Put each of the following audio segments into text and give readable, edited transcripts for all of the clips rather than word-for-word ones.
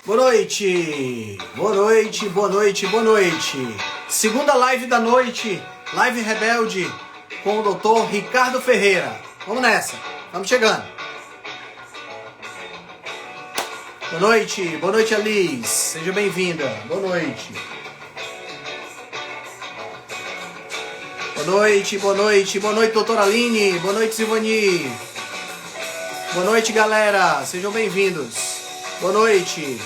Boa noite, boa noite, boa noite, boa noite. Segunda live da noite, live rebelde com o doutor Ricardo Ferreira. Vamos nessa, estamos chegando. Boa noite Alice, seja bem-vinda, boa noite. Boa noite doutora Aline, boa noite Zivani. Boa noite galera, sejam bem-vindos. Boa noite.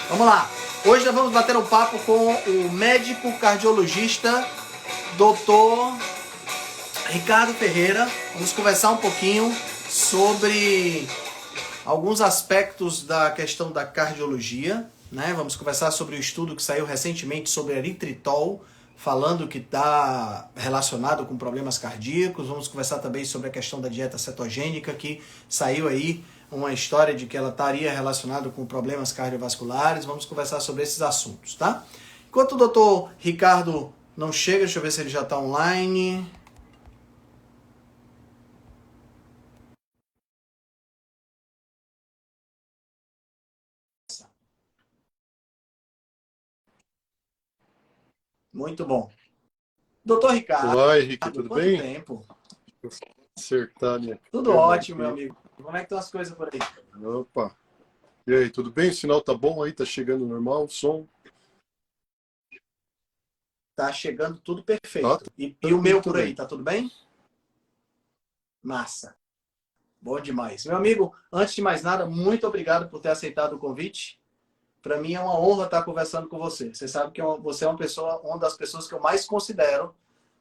Vamos lá. Hoje nós vamos bater um papo com o médico cardiologista Dr. Ricardo Ferreira. Vamos conversar um pouquinho sobre alguns aspectos da questão da cardiologia, né? Vamos conversar sobre o estudo que saiu recentemente sobre eritritol, falando que está relacionado com problemas cardíacos. Vamos conversar também sobre a questão da dieta cetogênica, que saiu aí uma história de que ela estaria relacionada com problemas cardiovasculares. Vamos conversar sobre esses assuntos, tá? Enquanto o doutor Ricardo não chega, deixa eu ver se ele já está online. Muito bom. Doutor Ricardo. Olá, Henrique, tudo quanto bem? Tempo? Acertar minha Tudo ótimo, meu amigo. Como é que estão as coisas por aí? Opa. E aí, tudo bem? O sinal tá bom aí? Tá chegando normal? O som? Tá chegando tudo perfeito. Tá, E o meu por aí, bem. tá tudo bem? Massa. Bom demais. Meu amigo, antes de mais nada, muito obrigado por ter aceitado o convite. Para mim é uma honra estar conversando com você. Você sabe que você é uma das pessoas que eu mais considero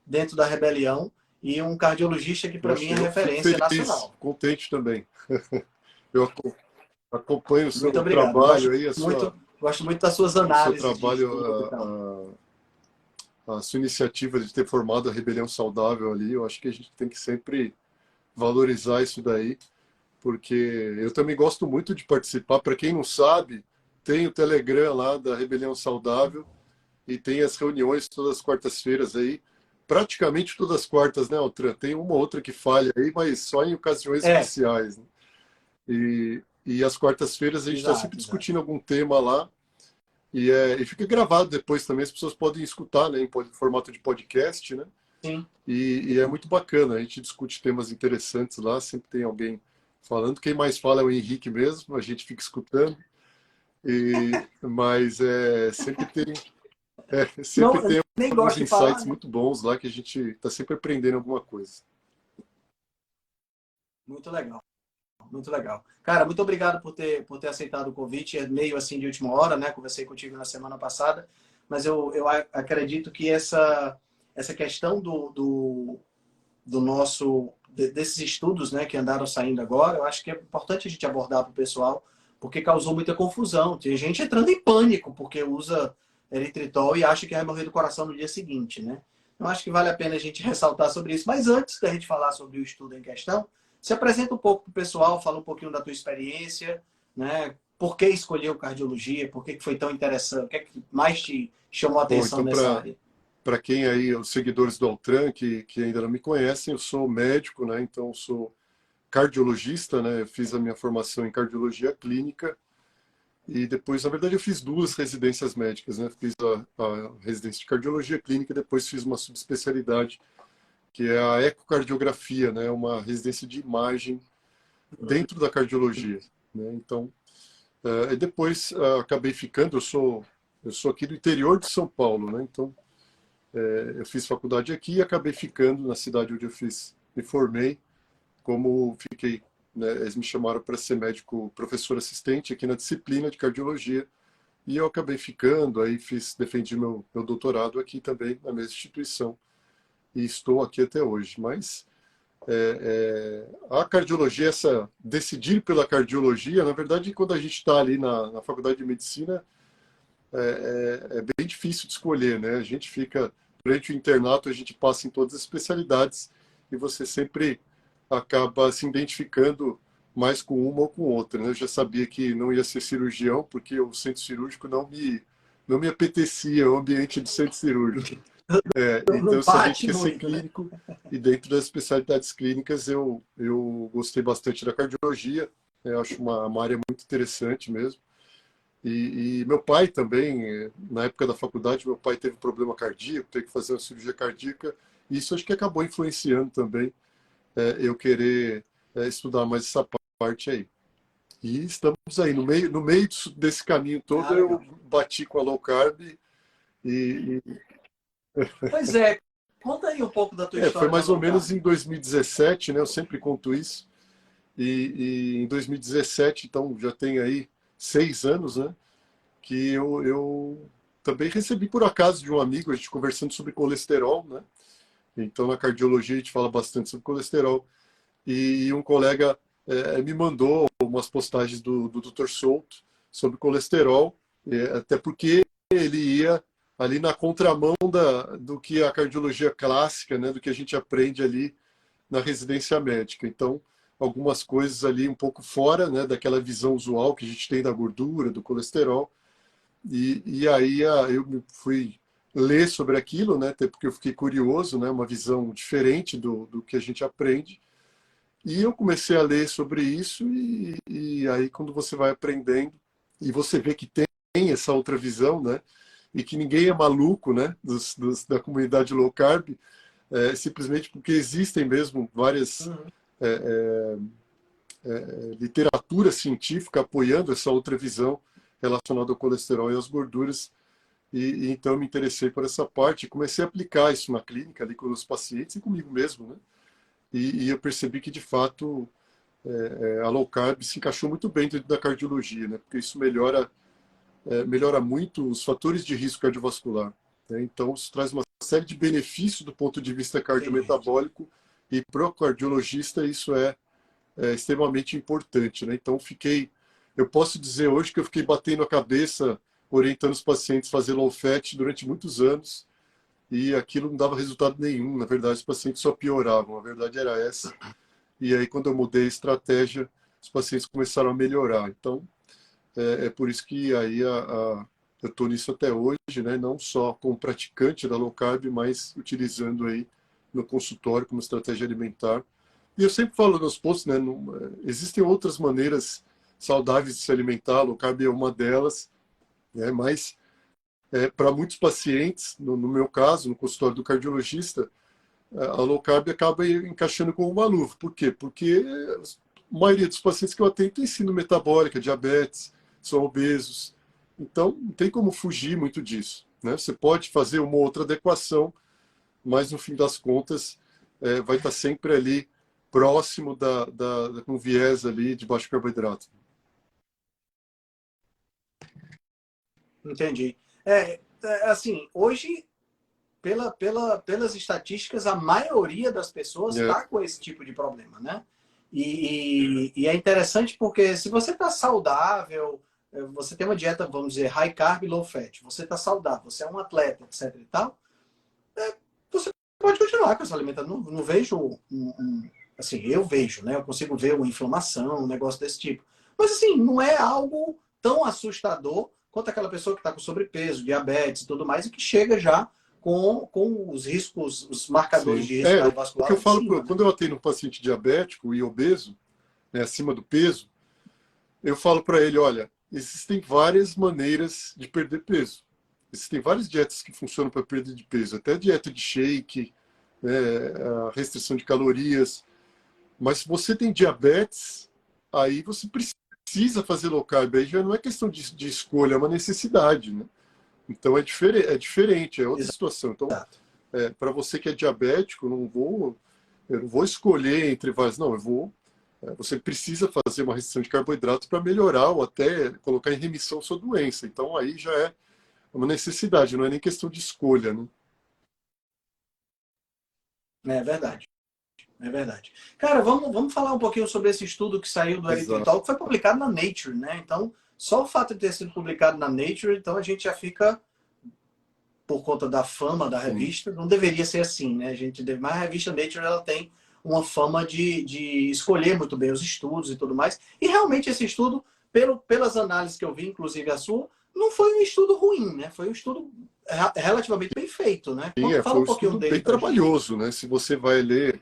dentro da Rebelião e um cardiologista que para mim é referência nacional. Contente também. Eu acompanho o seu Muito obrigado. trabalho aí, Gosto muito das suas o seu análises. trabalho, a sua iniciativa de ter formado a Rebelião Saudável ali. Eu acho que a gente tem que sempre valorizar isso daí, porque eu também gosto muito de participar. Para quem não sabe, tem o Telegram lá da Rebelião Saudável e tem as reuniões todas as quartas-feiras aí. Praticamente todas as quartas, né, Altran? Tem uma ou outra que falha aí, mas só em ocasiões especiais. Né? E às quartas-feiras a gente está sempre discutindo algum tema lá. E fica gravado depois também, as pessoas podem escutar, né, em formato de podcast, né? Sim. E é muito bacana, a gente discute temas interessantes lá, sempre tem alguém falando. Quem mais fala é o Henrique mesmo, a gente fica escutando. Mas sempre tem alguns insights muito bons lá que a gente está sempre aprendendo alguma coisa. Muito legal. Muito legal. Cara, muito obrigado por ter aceitado o convite. É meio assim de última hora, né? Conversei contigo na semana passada, mas eu acredito que essa questão desses estudos, né, que andaram saindo agora, eu acho que é importante a gente abordar para o pessoal, porque causou muita confusão. Tem gente entrando em pânico porque usa eritritol e acha que vai morrer do coração no dia seguinte, né? Eu acho que vale a pena a gente ressaltar sobre isso. Mas antes da gente falar sobre o estudo em questão, se apresenta um pouco para o pessoal, fala um pouquinho da tua experiência, né? Por que escolheu cardiologia? Por que foi tão interessante? O que é que mais te chamou a atenção nessa área? Para quem aí, os seguidores do Altran, que ainda não me conhecem, eu sou médico, né? Então, eu sou cardiologista, né? Eu fiz a minha formação em cardiologia clínica e depois, na verdade, eu fiz 2 residências médicas, né? Fiz a residência de cardiologia clínica e depois fiz uma subespecialidade, que é a ecocardiografia, né? Uma residência de imagem dentro da cardiologia, né? Então, e depois acabei ficando, eu sou aqui do interior de São Paulo, né? Então, eu fiz faculdade aqui e acabei ficando na cidade onde eu me formei, né, eles me chamaram para ser médico professor assistente aqui na disciplina de cardiologia e eu acabei ficando, aí defendi meu doutorado aqui também na mesma instituição e estou aqui até hoje. Mas a cardiologia, decidir pela cardiologia, na verdade, quando a gente está ali na faculdade de medicina, é bem difícil de escolher, né? A gente fica, durante o internato, a gente passa em todas as especialidades e você sempre acaba se identificando mais com uma ou com outra, né? Eu já sabia que não ia ser cirurgião, porque o centro cirúrgico não me apetecia, o ambiente do centro cirúrgico. Então eu sabia que ia ser clínico, e dentro das especialidades clínicas eu gostei bastante da cardiologia. Eu acho uma área muito interessante mesmo. E meu pai também, na época da faculdade, meu pai teve problema cardíaco, teve que fazer uma cirurgia cardíaca, e isso acho que acabou influenciando também eu querer estudar mais essa parte aí. E estamos aí, no meio desse caminho Ah, todo, eu legal. bati com a low carb e Pois é, conta aí um pouco da tua foi história da mais ou low menos carb. em 2017, né? Eu sempre conto isso. E em 2017, então já tem aí 6 anos, né? Que eu também recebi por acaso de um amigo, a gente conversando sobre colesterol, né? Então na cardiologia a gente fala bastante sobre colesterol. E um colega me mandou umas postagens do Dr. Souto sobre colesterol, até porque ele ia ali na contramão do que a cardiologia clássica, né, do que a gente aprende ali na residência médica. Então, algumas coisas ali um pouco fora, né, daquela visão usual que a gente tem da gordura, do colesterol. E aí eu fui ler sobre aquilo, né, até porque eu fiquei curioso, né, uma visão diferente do que a gente aprende. E eu comecei a ler sobre isso, e aí quando você vai aprendendo, e você vê que tem essa outra visão, né? E que ninguém é maluco, né? Da comunidade low carb, simplesmente porque existem mesmo várias Uhum. é, literatura científica apoiando essa outra visão relacionada ao colesterol e às gorduras. E então eu me interessei por essa parte e comecei a aplicar isso na clínica, ali com os pacientes e comigo mesmo, né? E eu percebi que, de fato, a low carb se encaixou muito bem dentro da cardiologia, né? Porque isso melhora muito os fatores de risco cardiovascular, né? Então, isso traz uma série de benefícios do ponto de vista Entendi. cardiometabólico, e para o cardiologista isso é extremamente importante, né? Então, eu posso dizer hoje que eu fiquei batendo a cabeça, orientando os pacientes a fazer low fat durante muitos anos, e aquilo não dava resultado nenhum. Na verdade, os pacientes só pioravam. A verdade era essa. E aí, quando eu mudei a estratégia, os pacientes começaram a melhorar. Então, é por isso que aí eu estou nisso até hoje, né? Não só como praticante da low carb, mas utilizando aí no consultório como estratégia alimentar. E eu sempre falo nos posts, né? Existem outras maneiras saudáveis de se alimentar, a low carb é uma delas, né? Mas para muitos pacientes, no meu caso, no consultório do cardiologista, a low carb acaba encaixando como uma luva. Por quê? Porque a maioria dos pacientes que eu atendo tem síndrome metabólica, diabetes, são obesos. Então, não tem como fugir muito disso, né? Você pode fazer uma outra adequação, mas no fim das contas, vai estar sempre ali próximo com viés ali de baixo carboidrato. Entendi. Assim, hoje, pelas estatísticas, a maioria das pessoas É, está com esse tipo de problema, né? E é interessante porque se você está saudável, você tem uma dieta, vamos dizer, high carb, low fat, você está saudável, você é um atleta, etc e tal, você pode continuar com essa alimentação. Não vejo assim, eu vejo, né? Eu consigo ver uma inflamação, um negócio desse tipo. Mas assim, não é algo tão assustador quanto aquela pessoa que está com sobrepeso, diabetes e tudo mais, e que chega já com os riscos, os marcadores sim. de risco O que cardiovascular eu lá em falo, cima, né? quando eu atendo um paciente diabético e obeso, né, acima do peso, eu falo para ele, olha, existem várias maneiras de perder peso. Existem várias dietas que funcionam para perda de peso, até dieta de shake, né, a restrição de calorias. Mas se você tem diabetes, aí você precisa fazer low carb. Aí já não é questão de escolha, é uma necessidade, né? Então é diferente, é outra situação. Então, Exato. para você que é diabético, eu não vou escolher entre várias, não, você precisa fazer uma restrição de carboidrato para melhorar ou até colocar em remissão sua doença. Então aí já é uma necessidade, não é nem questão de escolha, né? É verdade. É verdade. Cara, vamos falar um pouquinho sobre esse estudo que saiu do Exato. eritritol, que foi publicado na Nature, né? Então, só o fato de ter sido publicado na Nature, então a gente já fica, por conta da fama da Sim. revista, não deveria ser assim, né? A gente deve, mas a revista Nature ela tem uma fama de escolher muito bem os estudos e tudo mais. E realmente esse estudo, pelas análises que eu vi, inclusive a sua, não foi um estudo ruim, né? Foi um estudo relativamente bem feito, né? Sim, Fala foi um um pouquinho estudo dele bem pra gente aí. trabalhoso, né? Se você vai ler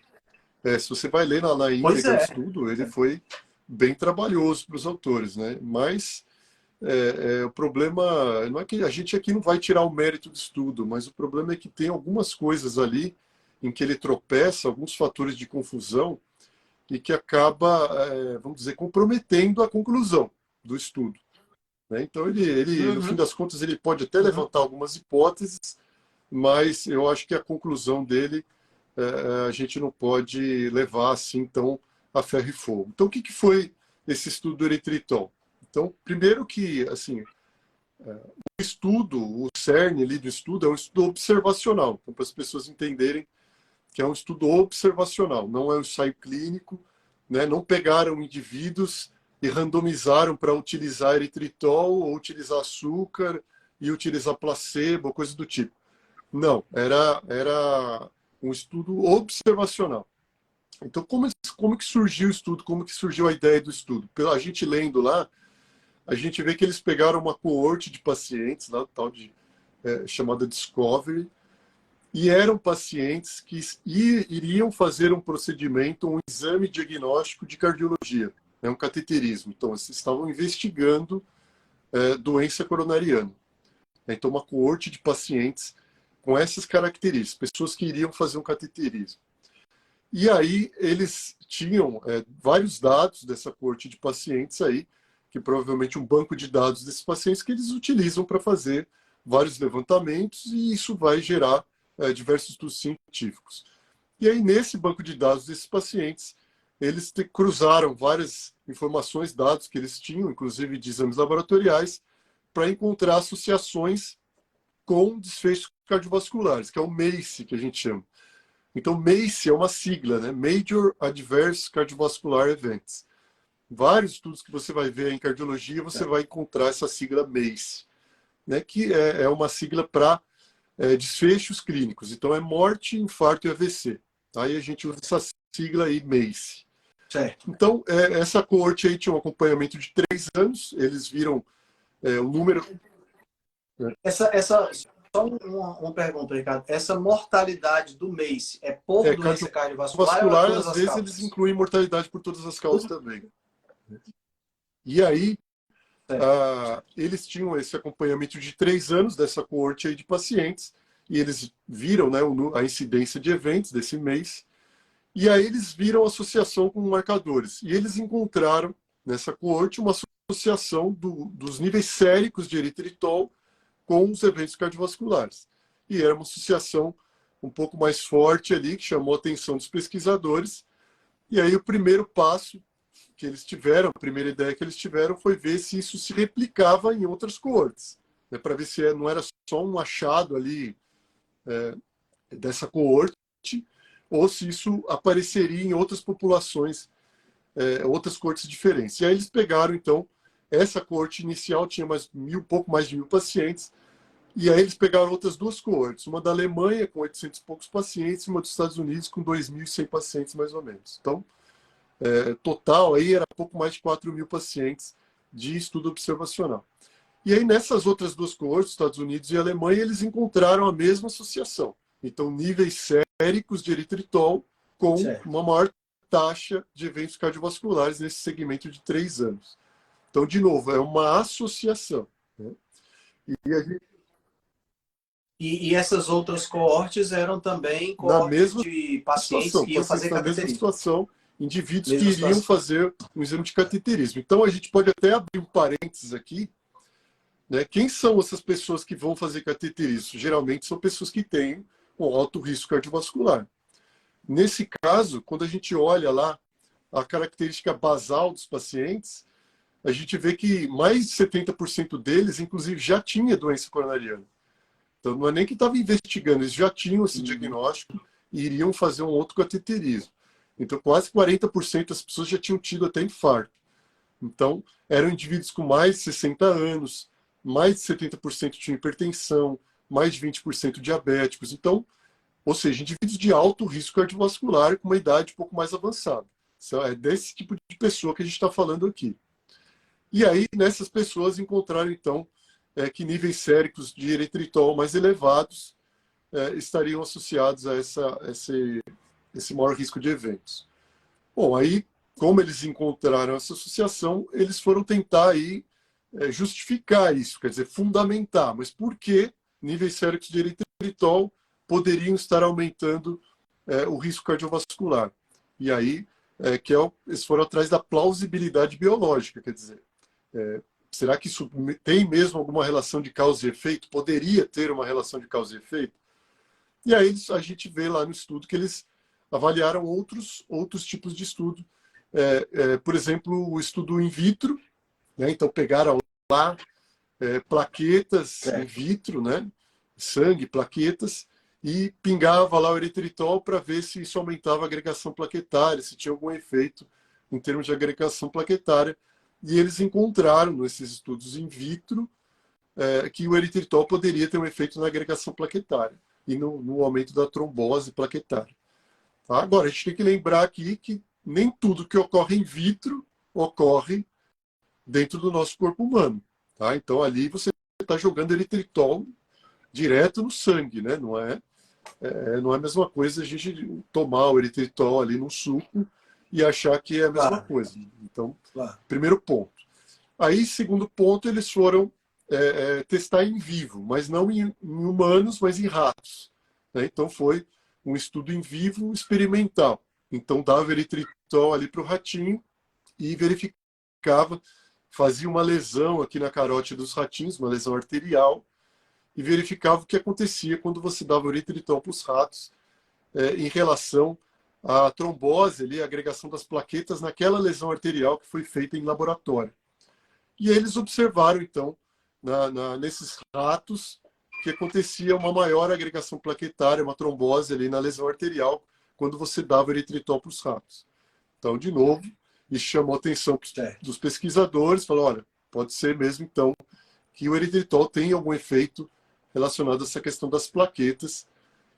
na íntegra Pois o é. estudo, ele foi bem trabalhoso para os autores, né? Mas o problema não é que a gente aqui não vai tirar o mérito do estudo, mas o problema é que tem algumas coisas ali em que ele tropeça, alguns fatores de confusão, e que acaba, vamos dizer, comprometendo a conclusão do estudo, né? Então, no fim Uhum. das contas, ele pode até levantar algumas hipóteses, mas eu acho que a conclusão dele a gente não pode levar assim tão a ferro e fogo. Então, o que foi esse estudo do eritritol? Então, primeiro que, assim, o estudo, o cerne ali do estudo é um estudo observacional, então, para as pessoas entenderem que é um estudo observacional, não é um ensaio clínico, né? Não pegaram indivíduos e randomizaram para utilizar eritritol ou utilizar açúcar e utilizar placebo, coisa do tipo. Não, era um estudo observacional. Então, como que surgiu o estudo? Como que surgiu a ideia do estudo? Pela gente lendo lá, a gente vê que eles pegaram uma coorte de pacientes, lá, tal de, chamada Discovery, e eram pacientes que iriam fazer um procedimento, um exame diagnóstico de cardiologia, um cateterismo. Então, eles estavam investigando doença coronariana. Então, uma coorte de pacientes com essas características, pessoas que iriam fazer um cateterismo. E aí eles tinham vários dados dessa coorte de pacientes aí, que provavelmente um banco de dados desses pacientes que eles utilizam para fazer vários levantamentos, e isso vai gerar diversos estudos científicos. E aí, nesse banco de dados desses pacientes, eles cruzaram várias informações, dados que eles tinham, inclusive de exames laboratoriais, para encontrar associações com desfechos cardiovasculares, que é o MACE, que a gente chama. Então, MACE é uma sigla, né? Major Adverse Cardiovascular Events. Vários estudos que você vai ver em cardiologia, você vai encontrar essa sigla MACE, né? Que é uma sigla para desfechos clínicos. Então, é morte, infarto e AVC. Aí a gente usa essa sigla aí, MACE. Certo. Então, essa coorte aí tinha um acompanhamento de 3 anos, eles viram o número... Só uma pergunta, Ricardo. Essa mortalidade do MACE é por doença cardiovascular ou é Cardiovascular, todas às as vezes, eles causas? incluem mortalidade por todas as causas também. E aí, eles tinham esse acompanhamento de 3 anos dessa coorte aí de pacientes, e eles viram, né, a incidência de eventos desse mês, e aí eles viram associação com marcadores. E eles encontraram, nessa coorte, uma associação dos níveis séricos de eritritol com os eventos cardiovasculares. E era uma associação um pouco mais forte ali, que chamou a atenção dos pesquisadores. E aí o primeiro passo que eles tiveram, a primeira ideia que eles tiveram foi ver se isso se replicava em outras coortes, né, para ver se não era só um achado ali dessa coorte, ou se isso apareceria em outras populações, outras coortes diferentes. E aí eles pegaram, então, essa coorte inicial tinha pouco mais de 1.000 pacientes, e aí eles pegaram outras 2 coortes, uma da Alemanha com 800 e poucos pacientes e uma dos Estados Unidos com 2.100 pacientes, mais ou menos. Então, total aí era pouco mais de 4.000 pacientes de estudo observacional. E aí nessas outras 2 coortes, Estados Unidos e Alemanha, eles encontraram a mesma associação. Então, níveis séricos de eritritol com uma maior taxa de eventos cardiovasculares nesse segmento de 3 anos. Então, de novo, é uma associação, né? E a gente, E essas outras coortes eram também na coortes mesma de pacientes situação, que iam pacientes fazer na mesma cateterismo. situação, indivíduos que Mesma iriam situação. fazer um exame de cateterismo. Então, a gente pode até abrir um parênteses aqui, né? Quem são essas pessoas que vão fazer cateterismo? Geralmente são pessoas que têm um alto risco cardiovascular. Nesse caso, quando a gente olha lá a característica basal dos pacientes, a gente vê que mais de 70% deles, inclusive, já tinha doença coronariana. Então, não é nem que estava investigando, eles já tinham esse diagnóstico e iriam fazer um outro cateterismo. Então, quase 40% das pessoas já tinham tido até infarto. Então, eram indivíduos com mais de 60 anos, mais de 70% tinham hipertensão, mais de 20% diabéticos. Então, ou seja, indivíduos de alto risco cardiovascular com uma idade um pouco mais avançada. É desse tipo de pessoa que a gente está falando aqui. E aí, nessas pessoas, encontraram, então, que níveis séricos de eritritol mais elevados estariam associados a esse maior risco de eventos. Bom, aí como eles encontraram essa associação, eles foram tentar aí justificar isso, quer dizer, fundamentar. Mas por que níveis séricos de eritritol poderiam estar aumentando o risco cardiovascular? E aí eles foram atrás da plausibilidade biológica, quer dizer, será que isso tem mesmo alguma relação de causa e efeito? Poderia ter uma relação de causa e efeito? E aí a gente vê lá no estudo que eles avaliaram outros tipos de estudo. Por exemplo, o estudo in vitro, né? Então pegaram lá plaquetas in vitro, né? Sangue, plaquetas, e pingava lá o eritritol para ver se isso aumentava a agregação plaquetária, se tinha algum efeito em termos de agregação plaquetária. E eles encontraram, nesses estudos in vitro, que o eritritol poderia ter um efeito na agregação plaquetária e no aumento da trombose plaquetária. Tá? Agora, a gente tem que lembrar aqui que nem tudo que ocorre in vitro ocorre dentro do nosso corpo humano. Tá? Então, ali você está jogando eritritol direto no sangue, né? Não é a mesma coisa a gente tomar o eritritol ali no suco e achar que é a mesma coisa. Então, primeiro ponto. Aí, segundo ponto, eles foram testar em vivo, mas não em humanos, mas em ratos. Né? Então, foi um estudo em vivo experimental. Então, dava eritritol ali para o ratinho e verificava, fazia uma lesão aqui na carótida dos ratinhos, uma lesão arterial, e verificava o que acontecia quando você dava o eritritol para os ratos em relação à trombose, ali, a agregação das plaquetas naquela lesão arterial que foi feita em laboratório. E eles observaram, então, nesses ratos, que acontecia uma maior agregação plaquetária, uma trombose ali na lesão arterial, quando você dava eritritol para os ratos. Então, de novo, isso chamou a atenção dos pesquisadores, falou, olha, pode ser mesmo, então, que o eritritol tem algum efeito relacionado a essa questão das plaquetas.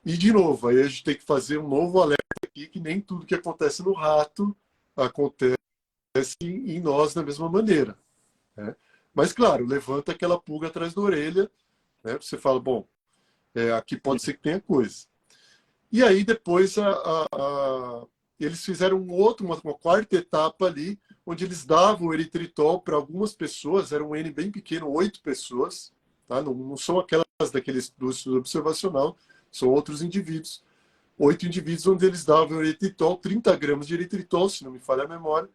E, de novo, aí a gente tem que fazer um novo alerta aqui, que nem tudo que acontece no rato acontece em nós da mesma maneira. Né? Mas, claro, levanta aquela pulga atrás da orelha, né? Você fala, bom, aqui pode ser que tenha coisa. E aí, depois, eles fizeram uma quarta etapa ali, onde eles davam o eritritol para algumas pessoas, era um N bem pequeno, 8 pessoas, tá? Não são aquelas daqueles do estudo observacional, são outros indivíduos. 8 indivíduos onde eles davam o eritritol, 30 gramas de eritritol, se não me falha a memória,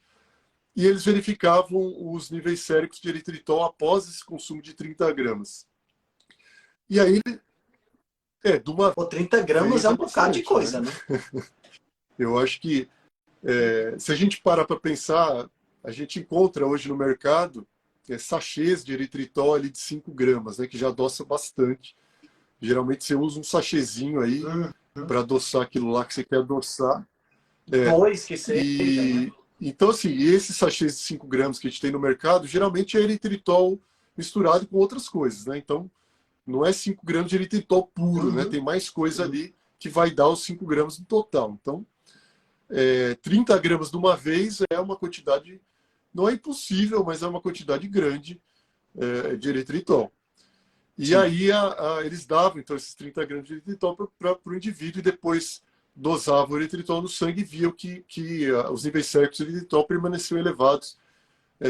e eles verificavam os níveis séricos de eritritol após esse consumo de 30 gramas. E aí, de uma 30 gramas é um bocado de coisa, né? Eu acho que, se a gente parar para pensar, a gente encontra hoje no mercado sachês de eritritol ali de 5 gramas, né, que já adoça bastante. Geralmente você usa um sachêzinho aí para adoçar aquilo lá que você quer adoçar. Dois que seja, né? Então, assim, esses sachês de 5 gramas que a gente tem no mercado, geralmente é eritritol misturado com outras coisas, né? Então, não é 5 gramas de eritritol puro, né? Tem mais coisa ali que vai dar os 5 gramas no total. Então, 30 gramas de uma vez é uma quantidade, não é impossível, mas é uma quantidade grande de eritritol. E Sim. aí eles davam, então, esses 30 gramas de eritritol para o indivíduo e depois dosavam o eritritol no sangue e viam que os níveis séricos de eritritol permaneciam elevados,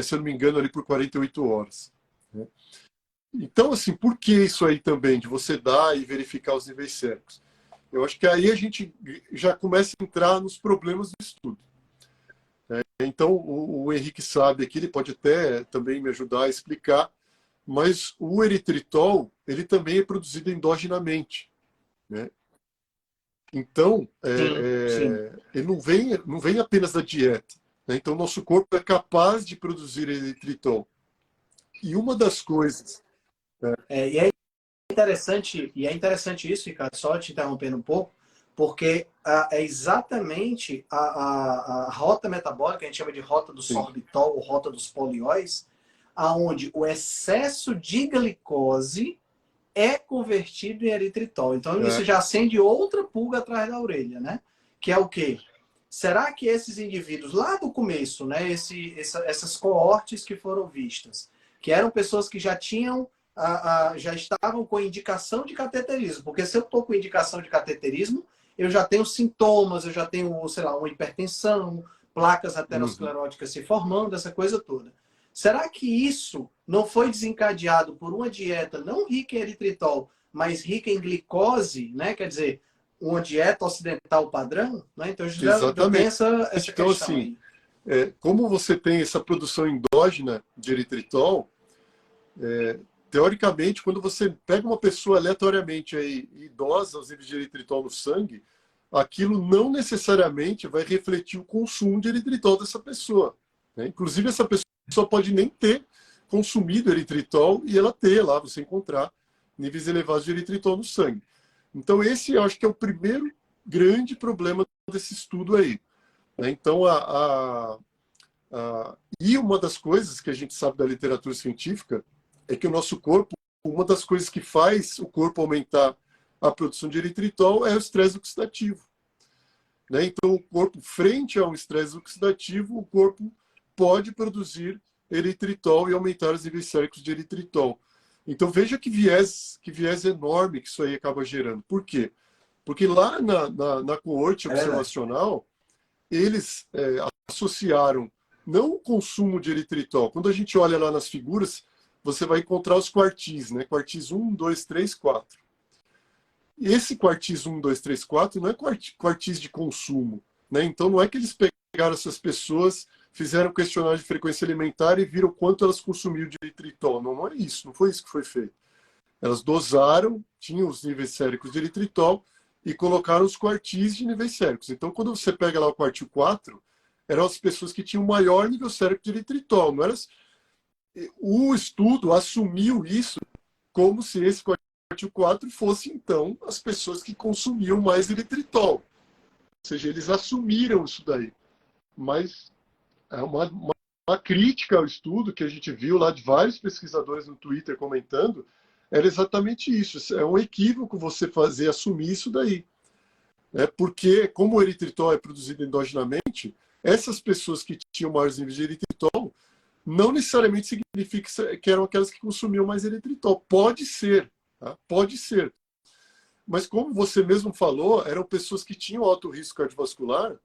se eu não me engano, ali por 48 horas. Né? Então, assim, por que isso aí também, de você dar e verificar os níveis séricos? Eu acho que aí a gente já começa a entrar nos problemas do estudo. Então, o Henrique sabe aqui, ele pode até também me ajudar a explicar, mas o eritritol, ele também é produzido endogenamente. Né? Então, ele não vem apenas da dieta. Né? Então, nosso corpo é capaz de produzir eritritol. E uma das coisas... E é interessante isso, Ricardo, só te interrompendo um pouco, porque é exatamente a rota metabólica, a gente chama de rota do sorbitol ou rota dos polióis, aonde o excesso de glicose é convertido em eritritol. Então isso já acende outra pulga atrás da orelha, né? Que é o quê? Será que esses indivíduos lá do começo, né, essas coortes que foram vistas, que eram pessoas que já tinham já estavam com indicação de cateterismo, porque se eu estou com indicação de cateterismo, eu já tenho sintomas, eu já tenho, sei lá, uma hipertensão, placas ateroscleróticas se formando, essa coisa toda. Será que isso não foi desencadeado por uma dieta não rica em eritritol, mas rica em glicose, né? Quer dizer, uma dieta ocidental padrão? Né? Então, já tem essa então, questão assim, aí. como você tem essa produção endógena de eritritol, teoricamente, quando você pega uma pessoa aleatoriamente aí, idosa, os níveis de eritritol no sangue, aquilo não necessariamente vai refletir o consumo de eritritol dessa pessoa, né? Inclusive, essa pessoa pode nem ter consumido eritritol e ela ter lá, você encontrar níveis elevados de eritritol no sangue. Então, esse eu acho que é o primeiro grande problema desse estudo aí, né? Então, e uma das coisas que a gente sabe da literatura científica é que o nosso corpo, uma das coisas que faz o corpo aumentar a produção de eritritol é o estresse oxidativo, né? Então, o corpo, frente a um estresse oxidativo, o corpo pode produzir eritritol e aumentar os níveis séricos de eritritol. Então, veja que viés enorme que isso aí acaba gerando. Por quê? Porque lá na coorte observacional, eles associaram não o consumo de eritritol. Quando a gente olha lá nas figuras, você vai encontrar os quartis, né? Quartis 1, 2, 3, 4. E esse quartis 1, 2, 3, 4 não é quartis de consumo, né? Então não é que eles pegaram essas pessoas, fizeram questionário de frequência alimentar e viram quanto elas consumiam de eritritol. Não, não é isso, não foi isso que foi feito. Elas dosaram, tinham os níveis séricos de eritritol e colocaram os quartis de níveis séricos. Então, quando você pega lá o quartil 4, eram as pessoas que tinham maior nível sérico de eritritol. Não era... O estudo assumiu isso como se esse quartil 4 fosse, então, as pessoas que consumiam mais eritritol. Ou seja, eles assumiram isso daí. Mas é uma crítica ao estudo que a gente viu lá de vários pesquisadores no Twitter comentando, era exatamente isso. É um equívoco você assumir isso daí. Porque, como o eritritol é produzido endogenamente, essas pessoas que tinham maiores níveis de eritritol não necessariamente significa que eram aquelas que consumiam mais eritritol. Pode ser, tá? Pode ser. Mas como você mesmo falou, eram pessoas que tinham alto risco cardiovascular.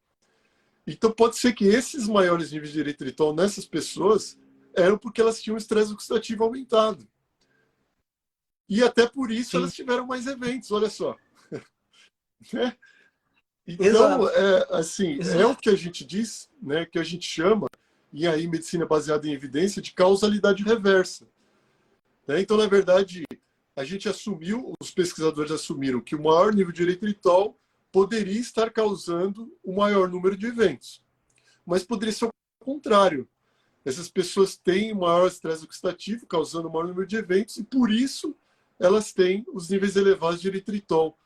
Então pode ser que esses maiores níveis de eritritol nessas pessoas eram porque elas tinham estresse oxidativo aumentado. E até por isso elas tiveram mais eventos, olha só. Né? Então, é o que a gente diz, né, que a gente chama, e aí medicina baseada em evidência, de causalidade reversa. Né? Então, na verdade, a gente assumiu, os pesquisadores assumiram que o maior nível de eritritol poderia estar causando o maior número de eventos. Mas poderia ser o contrário. Essas pessoas têm maior estresse oxidativo, causando o maior número de eventos, e por isso elas têm os níveis elevados de eritritol,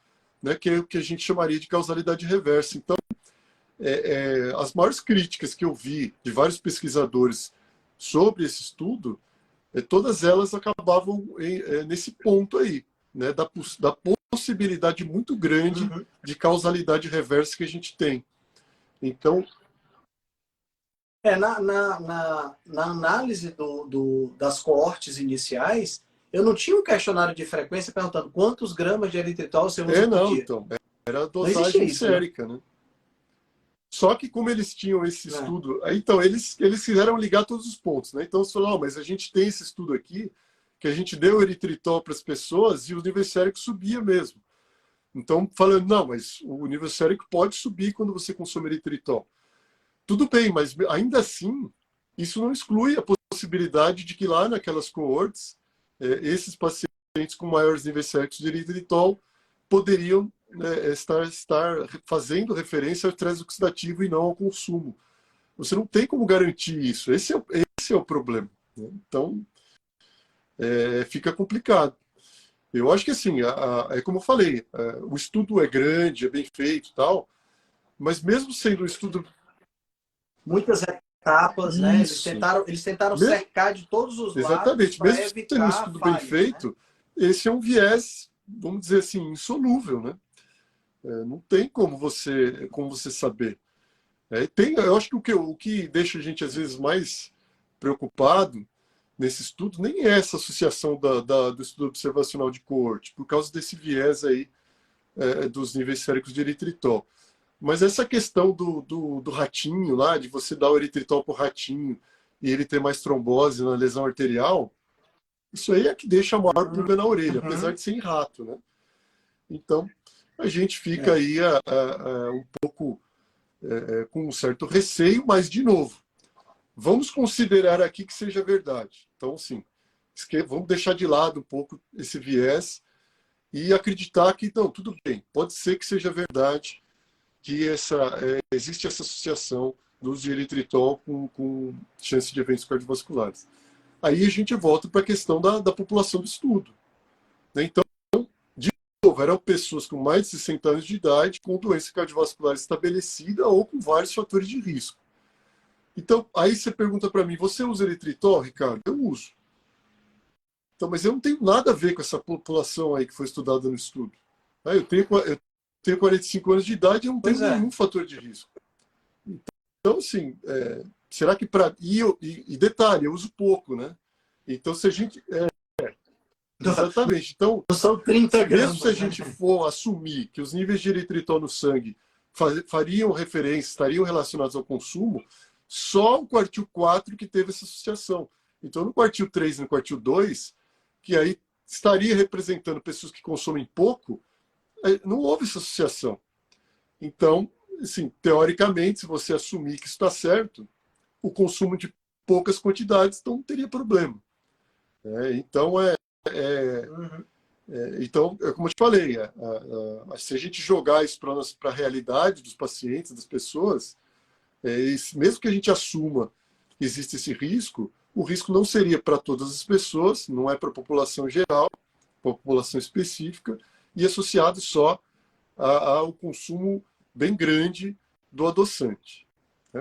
né, que é o que a gente chamaria de causalidade reversa. Então, as maiores críticas que eu vi de vários pesquisadores sobre esse estudo, todas elas acabavam nesse ponto aí, né, da possibilidade muito grande de causalidade reversa que a gente tem. Então... Na análise das coortes iniciais, eu não tinha um questionário de frequência perguntando quantos gramas de eritritol você usa por dia. Então, era a dosagem sérica, né? Só que como eles tinham esse estudo... Então, eles quiseram ligar todos os pontos, né? Então, você falou, mas a gente tem esse estudo aqui, que a gente deu eritritol para as pessoas e o nível sérico subia mesmo. Então, falando, não, mas o nível sérico pode subir quando você consome eritritol. Tudo bem, mas ainda assim, isso não exclui a possibilidade de que lá naquelas coortes, esses pacientes com maiores níveis séricos de eritritol poderiam, né, estar fazendo referência ao estresse oxidativo e não ao consumo. Você não tem como garantir isso. Esse é o problema, né? Então, fica complicado. Eu acho que, assim, é como eu falei, o estudo é grande, é bem feito e tal, mas mesmo sendo um estudo... Muitas etapas, né? Eles tentaram mesmo, cercar de todos os exatamente, lados mesmo tendo um estudo bem feito, né? Esse é um viés, vamos dizer assim, insolúvel, né? Não tem como você saber. Eu acho que o que deixa a gente, às vezes, mais preocupado nesse estudo nem é essa associação do estudo observacional de coorte, por causa desse viés aí dos níveis séricos de eritritol. Mas essa questão do ratinho lá, de você dar o eritritol pro ratinho e ele ter mais trombose na lesão arterial, isso aí é que deixa a maior pulga na orelha, apesar de ser em rato, né? Então, a gente fica aí um pouco com um certo receio, mas, de novo, vamos considerar aqui que seja verdade. Então, assim, vamos deixar de lado um pouco esse viés e acreditar que, não, tudo bem, pode ser que seja verdade que existe essa associação do uso de eritritol com chance de eventos cardiovasculares. Aí a gente volta para a questão da população do estudo, né? Então, de novo, eram pessoas com mais de 60 anos de idade, com doença cardiovascular estabelecida ou com vários fatores de risco. Então, aí você pergunta para mim, você usa eritritol, Ricardo? Eu uso. Então, mas eu não tenho nada a ver com essa população aí que foi estudada no estudo. Eu tenho 45 anos de idade e eu não tenho nenhum fator de risco. Então, assim, será que para... E detalhe, eu uso pouco, né? Então, se a gente... exatamente. Então, são 30 gramas, mesmo se a gente for assumir que os níveis de eritritol no sangue fariam referência, estariam relacionados ao consumo, só o quartil 4 que teve essa associação. Então, no quartil 3 e no quartil 2, que aí estaria representando pessoas que consomem pouco, não houve essa associação. Então, assim, teoricamente, se você assumir que isso está certo, o consumo de poucas quantidades então não teria problema. Então, então, como eu te falei, se a gente jogar isso para a realidade dos pacientes, das pessoas, mesmo que a gente assuma que existe esse risco, o risco não seria para todas as pessoas, não é para a população geral, para a população específica, e associado só ao consumo bem grande do adoçante.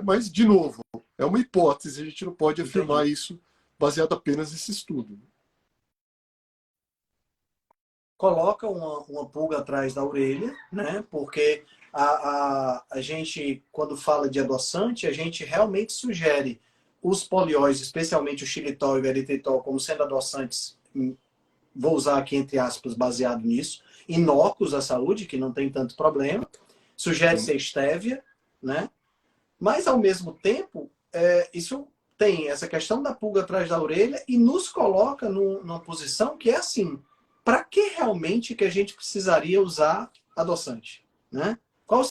Mas, de novo, é uma hipótese, a gente não pode afirmar isso baseado apenas nesse estudo. Coloca uma pulga atrás da orelha, né? Porque a gente, quando fala de adoçante, a gente realmente sugere os polióis, especialmente o xilitol e o eritritol, como sendo adoçantes, vou usar aqui entre aspas, baseado nisso, inócuos à saúde, que não tem tanto problema. Sugere-se a estévia, né? Mas, ao mesmo tempo, isso tem essa questão da pulga atrás da orelha e nos coloca numa posição que é assim, para que realmente que a gente precisaria usar adoçante, né? Qual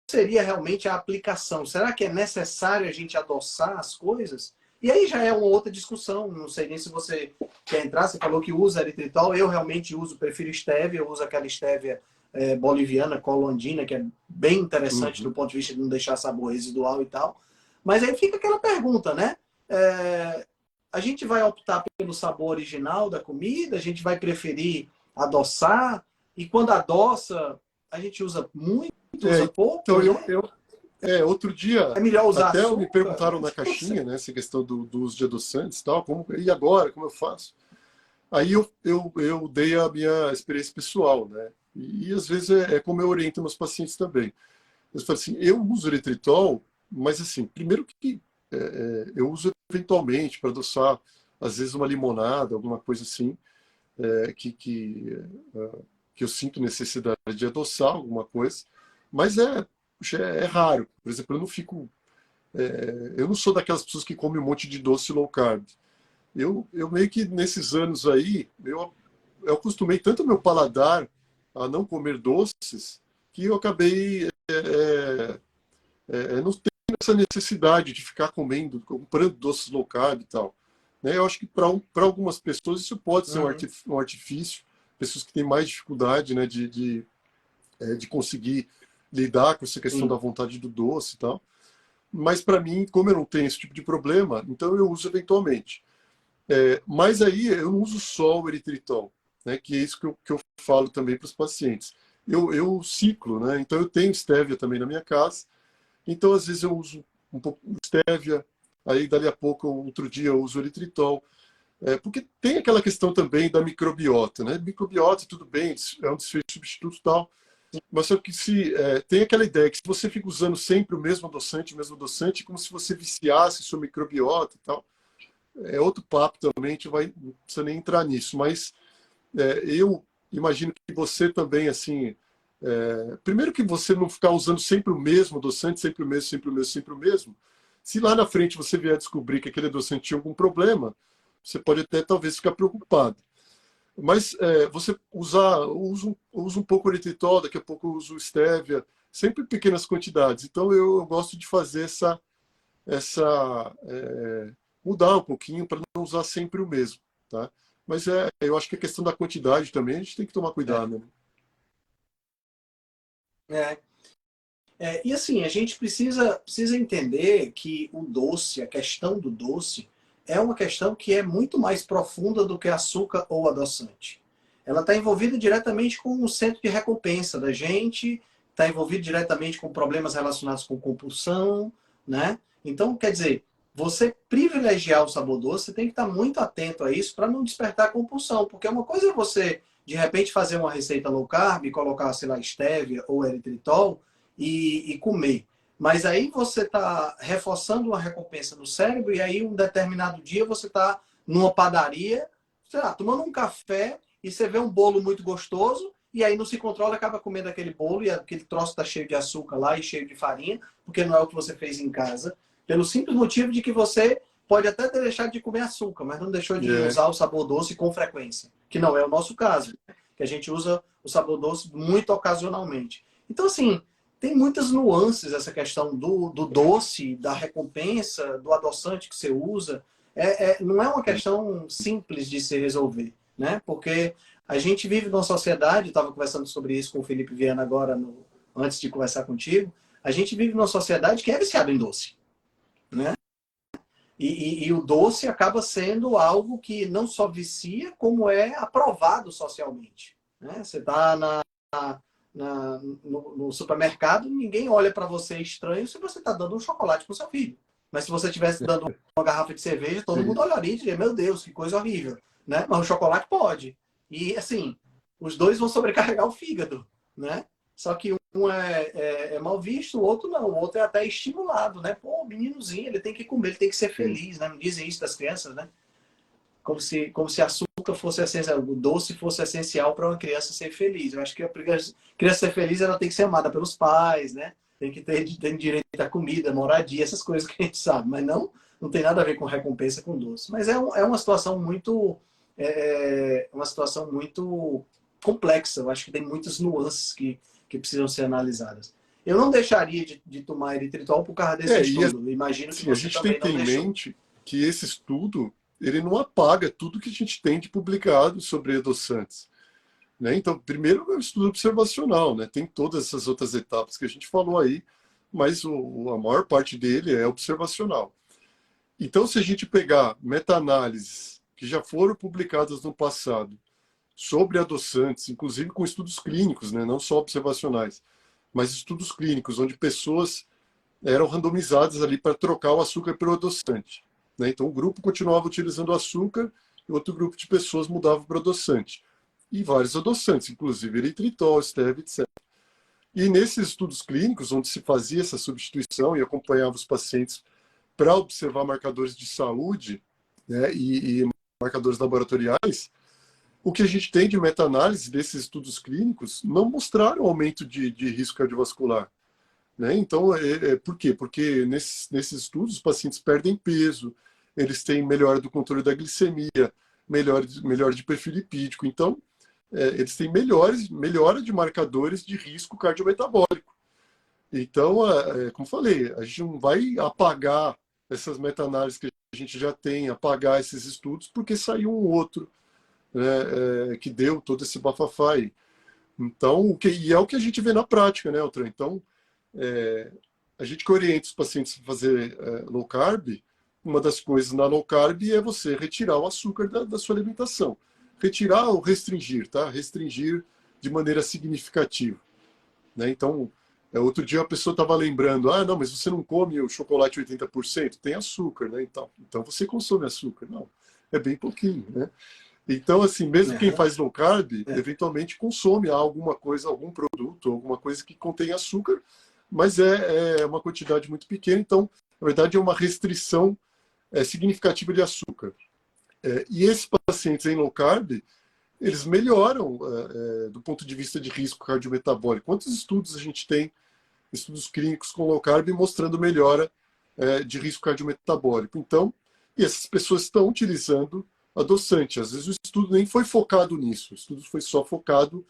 seria realmente a aplicação? Será que é necessário a gente adoçar as coisas? E aí já é uma outra discussão, não sei nem se você quer entrar, você falou que usa eritritol, eu realmente uso, prefiro estévia, eu uso aquela estévia boliviana, colondina, que é bem interessante do ponto de vista de não deixar sabor residual e tal. Mas aí fica aquela pergunta, né? A gente vai optar pelo sabor original da comida, a gente vai preferir adoçar, e quando adoça, a gente usa muito, usa pouco. Então, outro dia, é melhor usar até açúcar? Me perguntaram na caixinha, né, essa questão do uso de adoçantes e tal, e agora, como eu faço? Aí eu dei a minha experiência pessoal, né? E às vezes como eu oriento meus pacientes também. Eu falo assim, eu uso eritritol, mas assim, primeiro que eu uso eventualmente para adoçar, às vezes uma limonada, alguma coisa assim, que eu sinto necessidade de adoçar alguma coisa, mas é raro. Por exemplo, eu não fico... eu não sou daquelas pessoas que comem um monte de doce low carb. Eu meio que nesses anos aí, eu acostumei tanto o meu paladar a não comer doces, que eu acabei não tendo essa necessidade de ficar comprando doces low carb e tal. Né? Eu acho que para algumas pessoas isso pode ser um artifício, pessoas que têm mais dificuldade, né, de conseguir lidar com essa questão da vontade do doce e tal. Mas para mim, como eu não tenho esse tipo de problema, então eu uso eventualmente. Mas aí eu não uso só o eritritol, né, que é isso que eu falo também para os pacientes. Eu ciclo, né? Então eu tenho estévia também na minha casa, então às vezes eu uso um pouco de estévia, aí dali a pouco, outro dia eu uso eritritol, porque tem aquela questão também da microbiota, né? Microbiota, tudo bem, é um desfecho substituto e tal, mas só que tem aquela ideia que se você fica usando sempre o mesmo adoçante, como se você viciasse sua microbiota e tal. É outro papo também, a gente não precisa nem entrar nisso, mas eu imagino que você também, assim, Primeiro que você não ficar usando sempre o mesmo adoçante, sempre o mesmo, sempre o mesmo, sempre o mesmo. Se lá na frente você vier a descobrir que aquele adoçante tinha algum problema, você pode até talvez ficar preocupado. Mas você usa um pouco o eritritol, daqui a pouco eu uso stevia, sempre em pequenas quantidades. Então eu gosto de fazer mudar um pouquinho para não usar sempre o mesmo, tá? Mas eu acho que a questão da quantidade também a gente tem que tomar cuidado, né? É. E assim, a gente precisa entender que o doce, a questão do doce, é uma questão que é muito mais profunda do que açúcar ou adoçante. Ela está envolvida diretamente com o centro de recompensa da gente, está envolvida diretamente com problemas relacionados com compulsão, né? Então, quer dizer, você privilegiar o sabor doce, você tem que estar muito atento a isso para não despertar compulsão, porque uma coisa é você, de repente, fazer uma receita low carb, colocar, sei lá, stevia ou eritritol, e comer. Mas aí você está reforçando uma recompensa no cérebro e aí um determinado dia você está numa padaria, sei lá, tomando um café e você vê um bolo muito gostoso e aí não se controla, acaba comendo aquele bolo e aquele troço está cheio de açúcar lá e cheio de farinha, porque não é o que você fez em casa, pelo simples motivo de que você pode até ter deixado de comer açúcar, mas não deixou de usar o sabor doce com frequência, que não é o nosso caso, que a gente usa o sabor doce muito ocasionalmente. Então, assim, tem muitas nuances essa questão do doce, da recompensa, do adoçante que você usa. Não é uma questão simples de se resolver, né? Porque a gente vive numa sociedade, estava conversando sobre isso com o Felipe Viana agora, antes de conversar contigo, a gente vive numa sociedade que é viciada em doce, né? E o doce acaba sendo algo que não só vicia, como é aprovado socialmente, né? Você está no supermercado, ninguém olha para você estranho se você está dando um chocolate para o seu filho. Mas se você estivesse dando uma garrafa de cerveja, todo mundo olharia e diria, meu Deus, que coisa horrível. Né? Mas o chocolate pode. E, assim, os dois vão sobrecarregar o fígado. Né? Só que um é mal visto, o outro não. O outro é até estimulado. Né? Pô, o meninozinho, ele tem que comer, ele tem que ser feliz. Né? Não dizem isso das crianças, né? Como se açúcar fosse essencial, o doce fosse essencial para uma criança ser feliz. Eu acho que a criança ser feliz, ela tem que ser amada pelos pais, né? Tem que ter direito à comida, moradia, essas coisas que a gente sabe. Mas não tem nada a ver com recompensa com doce. Mas é uma situação uma situação muito complexa. Eu acho que tem muitas nuances que precisam ser analisadas. Eu não deixaria de tomar eritritol por causa desse estudo. Imagino que assim, a gente tem que ter em mente que esse estudo ele não apaga tudo que a gente tem de publicado sobre adoçantes. Né? Então, primeiro é o estudo observacional, né? Tem todas essas outras etapas que a gente falou aí, mas a maior parte dele é observacional. Então, se a gente pegar meta-análises que já foram publicadas no passado sobre adoçantes, inclusive com estudos clínicos, né? Não só observacionais, mas estudos clínicos, onde pessoas eram randomizadas ali para trocar o açúcar pelo adoçante. Né? Então, o grupo continuava utilizando açúcar e outro grupo de pessoas mudava para adoçante. E vários adoçantes, inclusive eritritol, stevia, etc. E nesses estudos clínicos, onde se fazia essa substituição e acompanhava os pacientes para observar marcadores de saúde, né, e marcadores laboratoriais, o que a gente tem de meta-análise desses estudos clínicos não mostraram aumento de risco cardiovascular. Né? Então, por quê? Porque nesses estudos os pacientes perdem peso, eles têm melhora do controle da glicemia, melhora de perfil lipídico. Então, eles têm melhora de marcadores de risco cardiometabólico. Então, como falei, a gente não vai apagar essas meta-análises que a gente já tem, apagar esses estudos, porque saiu um outro, né, que deu todo esse bafafá aí. Então, e é o que a gente vê na prática, né, Altran? Então, a gente que orienta os pacientes a fazer low carb, uma das coisas na low carb é você retirar o açúcar da sua alimentação. Retirar ou restringir, tá? Restringir de maneira significativa. Né? Então, outro dia a pessoa estava lembrando, não, mas você não come o chocolate 80%? Tem açúcar, né? Então você consome açúcar. Não, é bem pouquinho, né? Então, assim, mesmo quem faz low carb, eventualmente consome alguma coisa, algum produto, alguma coisa que contém açúcar, mas é uma quantidade muito pequena, então, na verdade, é uma restrição significativa de açúcar. E esses pacientes em low carb, eles melhoram do ponto de vista de risco cardiometabólico. Quantos estudos a gente tem, estudos clínicos com low carb mostrando melhora de risco cardiometabólico? Então, e essas pessoas estão utilizando adoçante. Às vezes o estudo nem foi focado nisso, o estudo foi só focado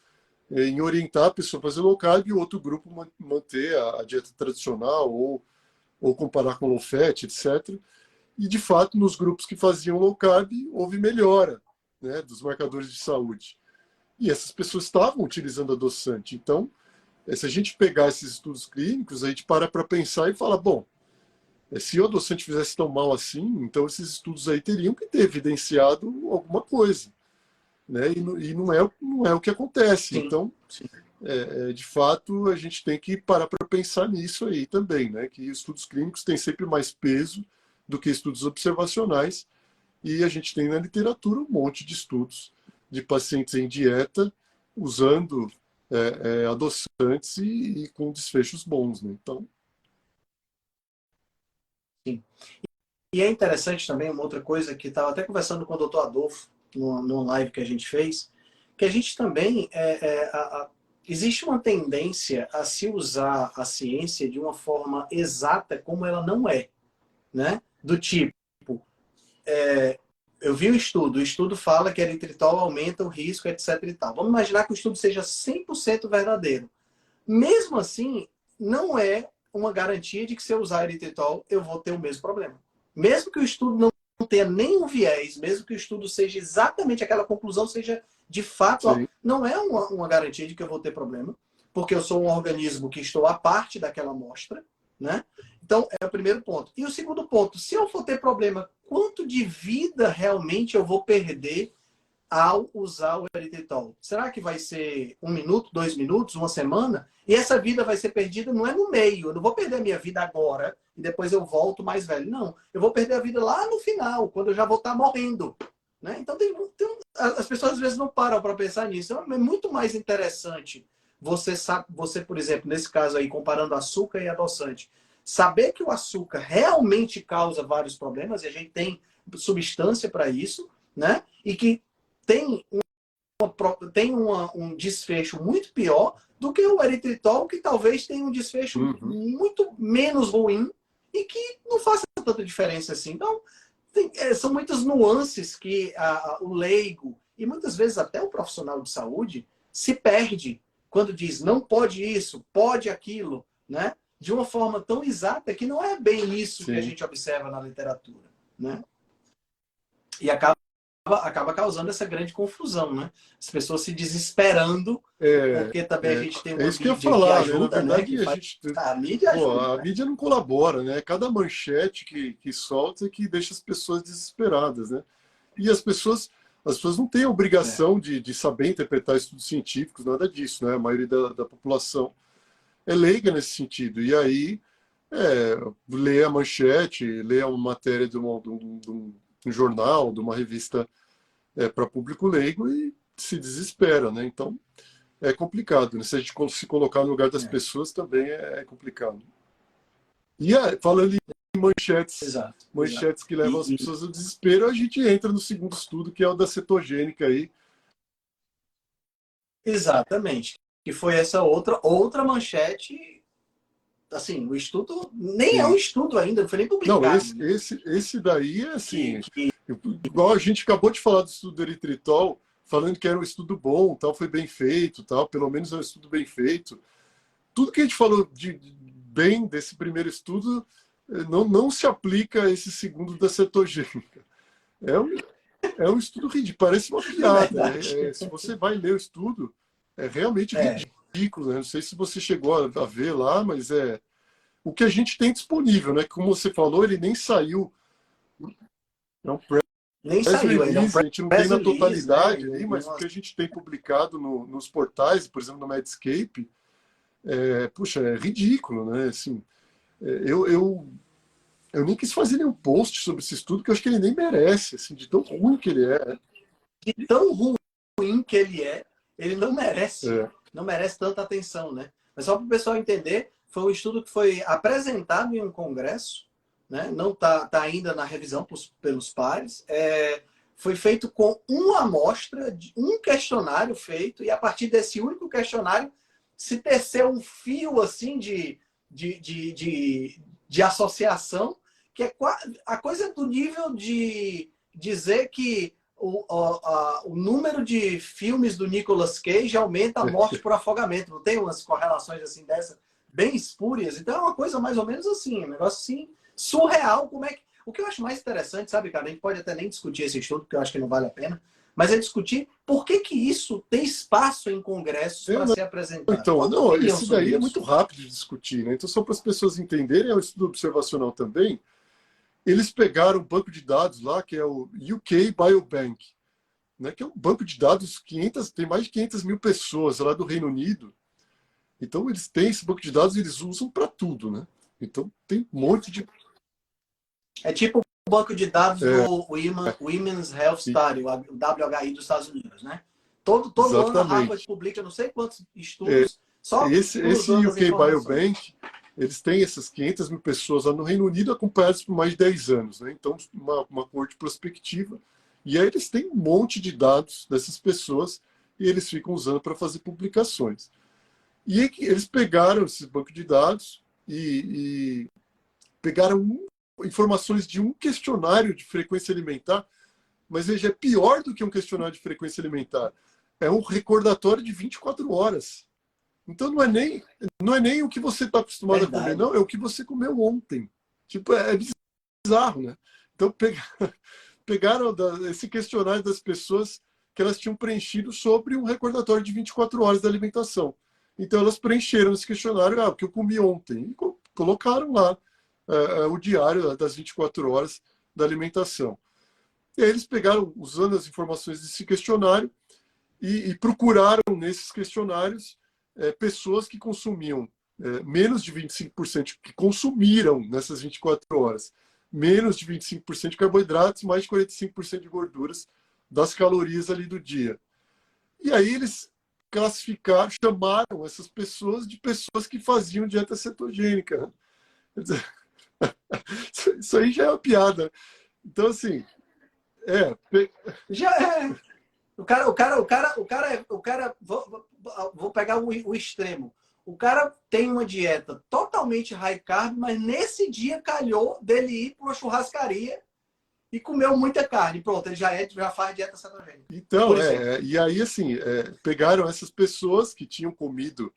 em orientar a pessoa a fazer low carb e o outro grupo manter a dieta tradicional ou comparar com low fat, etc. E, de fato, nos grupos que faziam low carb, houve melhora, né, dos marcadores de saúde. E essas pessoas estavam utilizando adoçante. Então, se a gente pegar esses estudos clínicos, a gente para pensar e fala, bom, se o adoçante fizesse tão mal assim, então esses estudos aí teriam que ter evidenciado alguma coisa. Né? E não é o que acontece. Sim, então, sim. de fato, a gente tem que parar para pensar nisso aí também, né? Que estudos clínicos têm sempre mais peso do que estudos observacionais, e a gente tem na literatura um monte de estudos de pacientes em dieta usando adoçantes e com desfechos bons, né? Então, Sim. E é interessante também uma outra coisa que estava até conversando com o Dr. Adolfo no live que a gente fez, que a gente também existe uma tendência a se usar a ciência de uma forma exata como ela não é, né? Do tipo, eu vi o estudo fala que eritritol aumenta o risco, etc e tal. Vamos imaginar que o estudo seja 100% verdadeiro. Mesmo assim, não é uma garantia de que se eu usar eritritol, eu vou ter o mesmo problema. Mesmo que o estudo não tenha nenhum viés, mesmo que o estudo seja exatamente aquela conclusão, seja de fato, sim. não é uma garantia de que eu vou ter problema, porque eu sou um organismo que estou à parte daquela amostra, né? Então, é o primeiro ponto. E o segundo ponto, se eu for ter problema, quanto de vida realmente eu vou perder ao usar o eritritol? Será que vai ser 1 minuto, 2 minutos, uma semana? E essa vida vai ser perdida não é no meio. Eu não vou perder a minha vida agora e depois eu volto mais velho. Não, eu vou perder a vida lá no final, quando eu já vou estar morrendo. Né? Então, as pessoas às vezes não param para pensar nisso. Então, é muito mais interessante você, por exemplo, nesse caso aí, comparando açúcar e adoçante, saber que o açúcar realmente causa vários problemas, e a gente tem substância para isso, né? E que tem um desfecho muito pior do que o eritritol, que talvez tenha um desfecho Uhum. muito menos ruim e que não faça tanta diferença assim. Então, são muitas nuances que o leigo e muitas vezes até o profissional de saúde se perde quando diz não pode isso, pode aquilo, né? De uma forma tão exata que não é bem isso que a Sim. gente observa na literatura, né? E acaba causando essa grande confusão, né? As pessoas se desesperando, porque também a gente tem É uma isso que eu ia mídia que falar, né? Na ajuda, né? verdade, Que a faz... gente, A mídia pô, ajuda, a né? mídia não colabora, né? Cada manchete que solta é que deixa as pessoas desesperadas, né? E as pessoas não têm a É. obrigação de saber interpretar estudos científicos, nada disso, né? A maioria da população é leiga nesse sentido. E aí, lê a manchete, lê uma matéria de um jornal, de uma revista para público leigo e se desespera, né? Então, é complicado, né? Se a gente se colocar no lugar das É. pessoas também é complicado. E falando em manchetes, Exato, exato. manchetes que levam as pessoas ao desespero, a gente entra no segundo estudo, que é o da cetogênica aí. Exatamente. Que foi essa outra manchete. Assim, o estudo nem é um Sim. estudo ainda, não foi nem Não, publicado, esse, né? esse, esse daí é Que, assim, que... igual a gente acabou de falar do estudo do eritritol, falando que era um estudo bom, tal, foi bem feito, tal, pelo menos é um estudo bem feito. Tudo que a gente falou de bem desse primeiro estudo não se aplica a esse segundo da cetogênica. É um, é um estudo ridículo, parece uma É piada. verdade. Se você vai ler o estudo, é realmente É, ridículo. Né? Não sei se você chegou a ver lá, mas é o que a gente tem disponível, né? Como você falou, ele nem saiu. É um nem press saiu ainda, é um release, a gente não tem press na release, né? totalidade ali, mas o que a gente tem publicado nos portais, por exemplo, no Medscape, puxa, é ridículo, né? Assim, eu nem quis fazer nenhum post sobre esse estudo, que eu acho que ele nem merece, assim, de tão ruim que ele é. De tão ruim que ele É. não merece tanta atenção, né? Mas só para o pessoal entender, foi um estudo que foi apresentado em um congresso, né? Não está ainda na revisão pelos pares, foi feito com uma amostra, um questionário feito, e a partir desse único questionário se teceu um fio assim de associação, que é a coisa do nível de dizer que o número de filmes do Nicolas Cage aumenta a morte por afogamento. Não tem umas correlações assim dessa, bem espúrias? Então é uma coisa mais ou menos assim, um negócio assim, surreal. Como é que... O que eu acho mais interessante, sabe, cara, a gente pode até nem discutir esse estudo, porque eu acho que não vale a pena, mas é discutir por que que isso tem espaço em congressos para ser apresentado. Então, não, esse daí é muito rápido de discutir, né? Então, só para as pessoas entenderem, é um estudo observacional também. Eles pegaram um banco de dados lá, que é o UK Biobank, né? Que é um banco de dados, tem mais de 500 mil pessoas lá do Reino Unido. Então, eles têm esse banco de dados e eles usam para tudo, né? Então, tem um monte de... É tipo o banco de dados do Women's Health Study, o WHI dos Estados Unidos, né? Todo ano a Harvard publica não sei quantos estudos. Só esse UK Biobank, eles têm essas 500 mil pessoas lá no Reino Unido acompanhadas por mais de 10 anos, né? Então, uma coorte prospectiva. E aí eles têm um monte de dados dessas pessoas e eles ficam usando para fazer publicações. E aí, eles pegaram esse banco de dados e pegaram informações de um questionário de frequência alimentar, mas veja, é pior do que um questionário de frequência alimentar. É um recordatório de 24 horas. Então não é nem o que você está acostumado a comer, não, é o que você comeu ontem. Tipo, é bizarro, né? Então pegaram esse questionário das pessoas que elas tinham preenchido sobre um recordatório de 24 horas da alimentação. Então elas preencheram esse questionário, o que eu comi ontem, e colocaram lá o diário das 24 horas da alimentação. E aí eles pegaram, usando as informações desse questionário, e procuraram nesses questionários pessoas que consumiam menos de 25%, que consumiram nessas 24 horas, menos de 25% de carboidratos, mais de 45% de gorduras das calorias ali do dia. E aí eles classificaram, chamaram essas pessoas de pessoas que faziam dieta cetogênica. Né? Quer dizer, isso aí já é uma piada. Então, assim, já é. Vou pegar o extremo. O cara tem uma dieta totalmente high carb, mas nesse dia calhou dele ir para uma churrascaria e comeu muita carne. Pronto, ele já faz dieta cetogênica. Então, e aí, assim, pegaram essas pessoas que tinham comido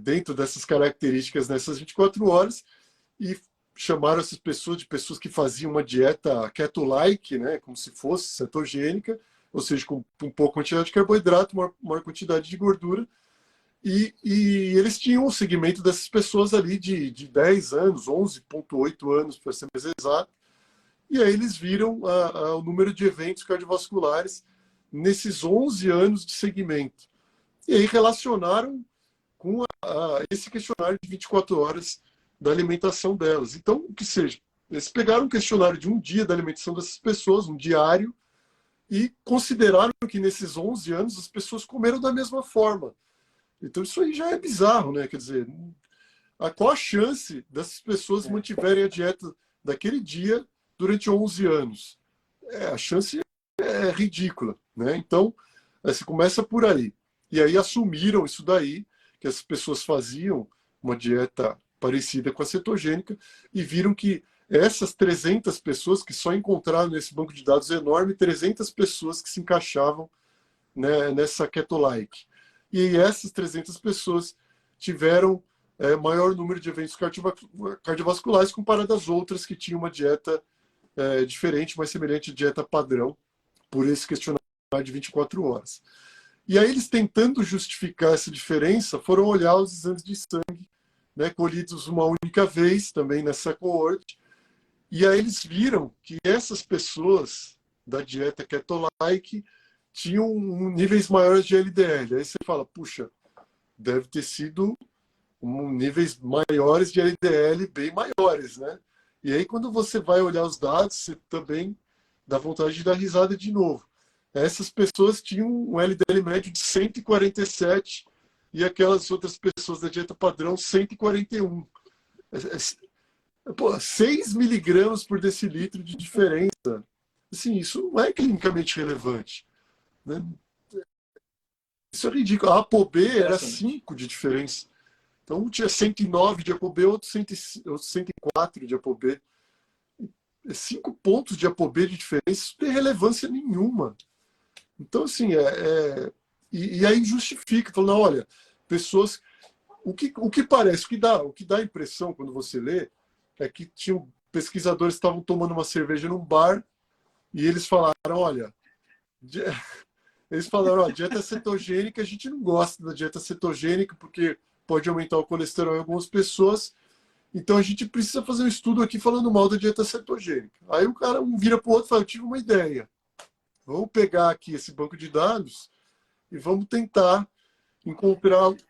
dentro dessas características nessas 24 horas e chamaram essas pessoas de pessoas que faziam uma dieta keto-like, né, como se fosse cetogênica, ou seja, com pouca quantidade de carboidrato, maior quantidade de gordura. E eles tinham um segmento dessas pessoas ali de 10 anos, 11,8 anos, para ser mais exato. E aí eles viram o número de eventos cardiovasculares nesses 11 anos de segmento. E aí relacionaram com esse questionário de 24 horas da alimentação delas. Então, o que seja, eles pegaram um questionário de um dia da alimentação dessas pessoas, um diário, e consideraram que nesses 11 anos as pessoas comeram da mesma forma. Então isso aí já é bizarro, né? Quer dizer, qual a chance dessas pessoas mantiverem a dieta daquele dia durante 11 anos? A chance é ridícula, né? Então, você começa por aí. E aí assumiram isso daí, que as pessoas faziam uma dieta parecida com a cetogênica e viram que essas 300 pessoas que só encontraram nesse banco de dados enorme, 300 pessoas que se encaixavam, né, nessa keto-like. E essas 300 pessoas tiveram maior número de eventos cardiovasculares comparado às outras que tinham uma dieta diferente, mais semelhante à dieta padrão, por esse questionário de 24 horas. E aí eles, tentando justificar essa diferença, foram olhar os exames de sangue, né, colhidos uma única vez, também nessa coorte, e aí eles viram que essas pessoas da dieta keto-like tinham níveis maiores de LDL. Aí você fala, puxa, deve ter sido níveis maiores de LDL, bem maiores, né? E aí quando você vai olhar os dados, você também dá vontade de dar risada de novo. Essas pessoas tinham um LDL médio de 147 e aquelas outras pessoas da dieta padrão 141. Pô, 6 miligramas por decilitro de diferença Assim, isso não é clinicamente relevante, né? Isso é ridículo. A ApoB era Impressionante. 5 de diferença. Então, um tinha 109 de ApoB, outro 104 de ApoB. 5 pontos de ApoB de diferença, isso não tem relevância nenhuma. Então, assim, e aí justifica, falando, olha, pessoas. O que parece, o que dá a impressão quando você lê, é que tinham pesquisadores que estavam tomando uma cerveja num bar e eles falaram, olha, ó, dieta cetogênica, a gente não gosta da dieta cetogênica porque pode aumentar o colesterol em algumas pessoas, então a gente precisa fazer um estudo aqui falando mal da dieta cetogênica. Aí o cara um vira para o outro e fala, eu tive uma ideia, vamos pegar aqui esse banco de dados e vamos tentar encontrar, Vamos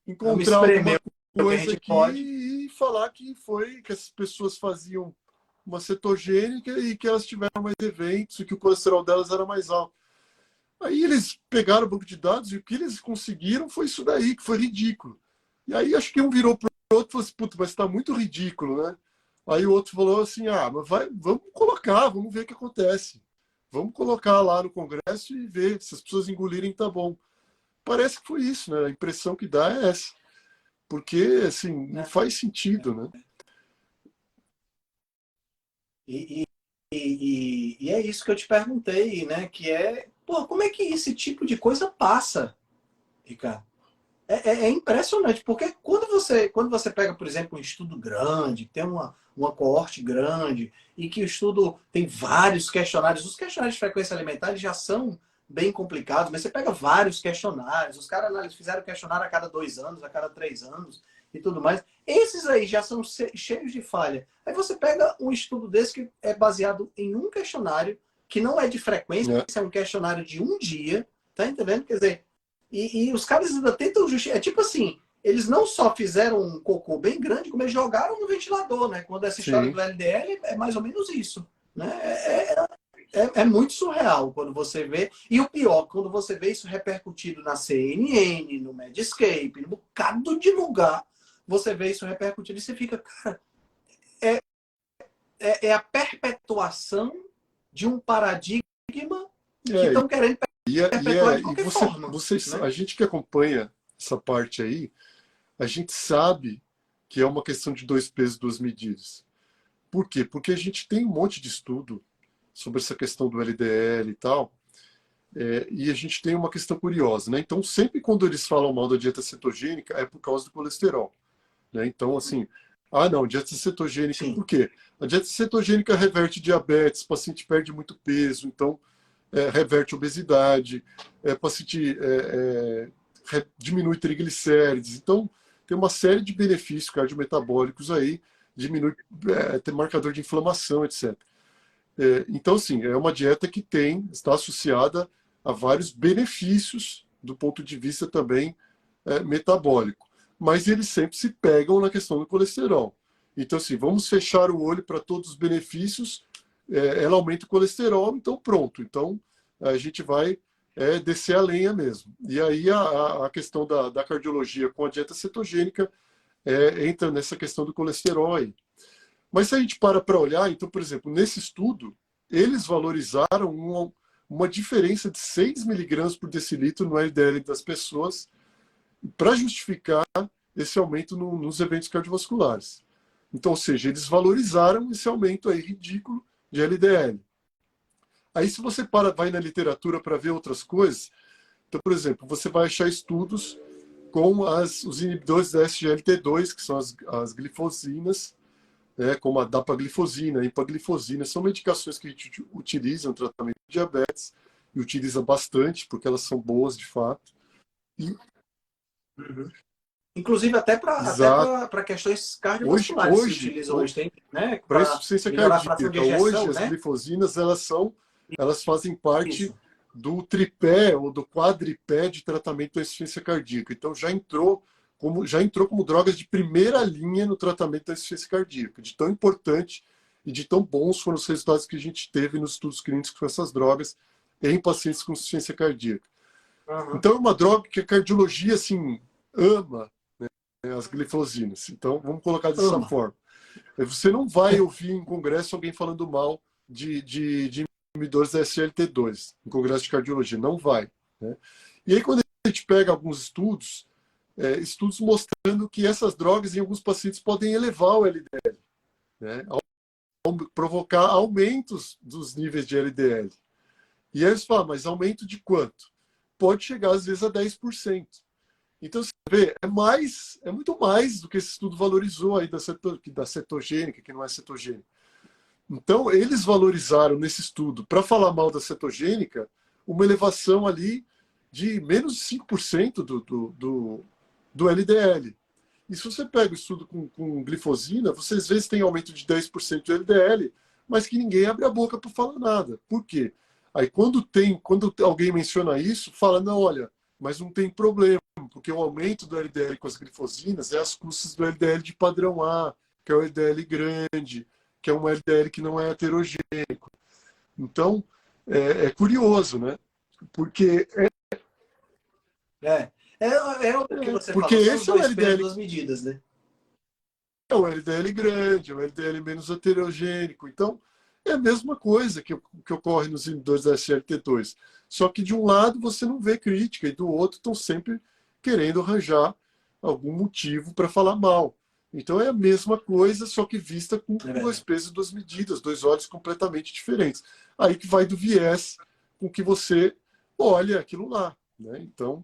encontrar espremer alguma o que a coisa gente pode. aqui e falar que foi que essas pessoas faziam uma cetogênica e que elas tiveram mais eventos e que o colesterol delas era mais alto. Aí eles pegaram o banco de dados e o que eles conseguiram foi isso daí, que foi ridículo. E aí acho que um virou para o outro e falou assim, puta, mas está muito ridículo, né? Aí o outro falou assim, mas vamos colocar, vamos ver o que acontece. Vamos colocar lá no Congresso e ver, se as pessoas engolirem, tá bom. Parece que foi isso, né? A impressão que dá é essa. Porque, assim, não Né? faz sentido, né? E, e é isso que eu te perguntei, né? Que é, pô, como é que esse tipo de coisa passa, Ricardo? É impressionante, porque quando você pega, por exemplo, um estudo grande, tem uma coorte grande, e que o estudo tem vários questionários, os questionários de frequência alimentar eles já são bem complicados, mas você pega vários questionários, os caras fizeram questionário a cada 2 anos, a cada 3 anos e tudo mais. Esses aí já são cheios de falha. Aí você pega um estudo desse que é baseado em um questionário, que não é de frequência, É, é um questionário de um dia, tá entendendo? Quer dizer, e os caras ainda tentam justificar. É tipo assim, eles não só fizeram um cocô bem grande, como eles jogaram no ventilador, né? Quando essa história sim. do LDL é mais ou menos isso. Né? É muito surreal quando você vê. E o pior, quando você vê isso repercutido na CNN, no Medscape, no bocado de lugar, você vê isso repercutido e você fica, cara, é a perpetuação de um paradigma que É, estão querendo perpetuar de e qualquer forma. a Né? gente que acompanha essa parte aí, a gente sabe que é uma questão de dois pesos, duas medidas. Por quê? Porque a gente tem um monte de estudo sobre essa questão do LDL e tal, e a gente tem uma questão curiosa, né? Então, sempre quando eles falam mal da dieta cetogênica, é por causa do colesterol, né? Então, assim, não, dieta cetogênica, Sim. por quê? A dieta cetogênica reverte diabetes, o paciente perde muito peso, então reverte obesidade, o paciente diminui triglicérides. Então, tem uma série de benefícios cardiometabólicos aí, diminui, tem marcador de inflamação, etc. Então, assim, é uma dieta que está associada a vários benefícios do ponto de vista também metabólico. Mas eles sempre se pegam na questão do colesterol. Então, assim, vamos fechar o olho para todos os benefícios, ela aumenta o colesterol, então pronto. Então, a gente vai descer a lenha mesmo. E aí a questão da cardiologia com a dieta cetogênica entra nessa questão do colesterol aí. Mas se a gente para olhar, então, por exemplo, nesse estudo, eles valorizaram uma diferença de 6 miligramas por decilitro no LDL das pessoas para justificar esse aumento nos eventos cardiovasculares. Então, ou seja, eles valorizaram esse aumento aí ridículo de LDL. Aí, se você vai na literatura para ver outras coisas, então, por exemplo, você vai achar estudos com os inibidores da SGLT2, que são as glifosinas, como a dapaglifosina, a empaglifosina, são medicações que a gente utiliza no tratamento de diabetes e utiliza bastante, porque elas são boas de fato. E, Uhum. Inclusive até exato. para questões Hoje, cardiovasculares se hoje, utiliza hoje, tem, né? para Para insuficiência melhorar a fração de cardíaca, hoje ejeção, as né? glifosinas elas fazem parte Isso. do tripé ou do quadripé de tratamento da insuficiência cardíaca. Então já entrou como drogas de primeira linha no tratamento da insuficiência cardíaca, de tão importante e de tão bons foram os resultados que a gente teve nos estudos clínicos com essas drogas em pacientes com insuficiência cardíaca. Uhum. Então é uma droga que a cardiologia assim ama, as glifosinas. Então vamos colocar dessa Ama. forma. Você não vai ouvir em congresso alguém falando mal de inibidores da SGLT2 no Congresso de Cardiologia, não vai. Né? E aí quando a gente pega alguns estudos, estudos mostrando que essas drogas em alguns pacientes podem elevar o LDL, né? Provocar aumentos dos níveis de LDL. E aí eles falam, mas aumento de quanto? Pode chegar às vezes a 10%. Então, você vê, é muito mais do que esse estudo valorizou aí da cetogênica, que não é cetogênica. Então, eles valorizaram nesse estudo, para falar mal da cetogênica, uma elevação ali de menos de 5% do LDL. E se você pega o estudo com glifosina, vocês veem que tem aumento de 10% do LDL, mas que ninguém abre a boca para falar nada. Por quê? Aí quando alguém menciona isso, fala, não, olha, mas não tem problema, porque o aumento do LDL com as glifosinas é às custas do LDL de padrão A, que é o LDL grande, que é um LDL que não é heterogênico. Então, é curioso, né? Porque É o que você porque falou, são os esse é o dois pesos, LDL, duas medidas, né? é o LDL grande, é o LDL menos heterogênico. Então, é a mesma coisa que ocorre nos inibidores da SGLT2. Só que de um lado você não vê crítica e do outro estão sempre querendo arranjar algum motivo para falar mal. Então é a mesma coisa, só que vista com dois pesos e duas medidas, dois olhos completamente diferentes. Aí que vai do viés com que você olha aquilo lá. Né? Então,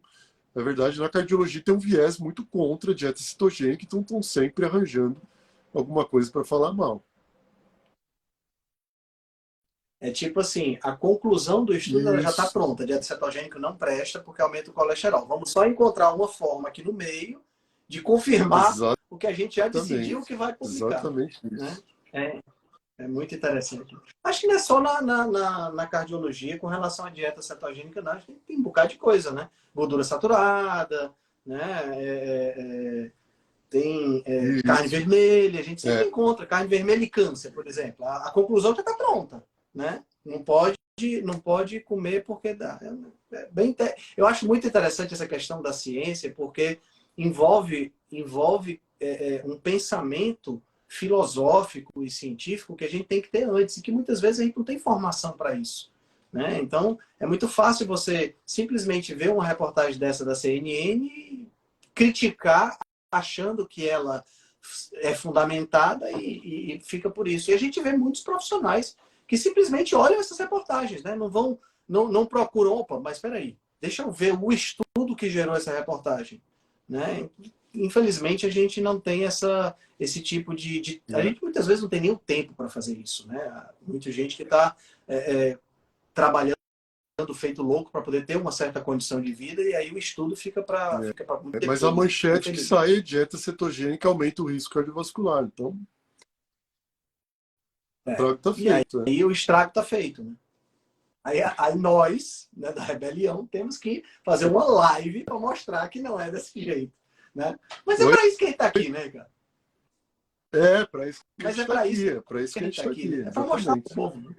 na verdade, na cardiologia tem um viés muito contra a dieta cetogênica, então estão sempre arranjando alguma coisa para falar mal. É tipo assim, a conclusão do estudo ela já está Isso. pronta. A dieta cetogênica não presta porque aumenta o colesterol. Vamos só encontrar uma forma aqui no meio de confirmar o que a gente já decidiu que vai publicar. Exatamente Né? isso. É muito interessante. Acho que não é só na cardiologia com relação à dieta cetogênica, não. Acho que tem um bocado de coisa, né? Gordura saturada, né? Tem carne Isso. vermelha, a gente sempre encontra carne vermelha e câncer, por exemplo. A conclusão já está pronta, né? Não pode comer porque dá. Eu acho muito interessante essa questão da ciência, porque envolve um pensamento filosófico e científico que a gente tem que ter antes e que muitas vezes a gente não tem formação para isso. Né? Então, é muito fácil você simplesmente ver uma reportagem dessa da CNN e criticar achando que ela é fundamentada e fica por isso. E a gente vê muitos profissionais que simplesmente olham essas reportagens, né? Não procuram, opa, mas espera aí, deixa eu ver o estudo que gerou essa reportagem. Né? Infelizmente, a gente não tem esse tipo de... A gente muitas vezes não tem nem o tempo para fazer isso. Né? Muita gente que está trabalhando feito louco para poder ter uma certa condição de vida e aí o estudo fica para muito depois. Mas a manchete que sai é dieta cetogênica aumenta o risco cardiovascular. Então, o estrago está feito. Aí o estrago está feito. Né? Aí nós, né, da Rebelião, temos que fazer uma live para mostrar que não é desse jeito. Né? Mas é para isso que a gente está aqui, né, cara? É, para isso que a gente está aqui. É para isso que a gente está aqui. É para mostrar para o povo. Né?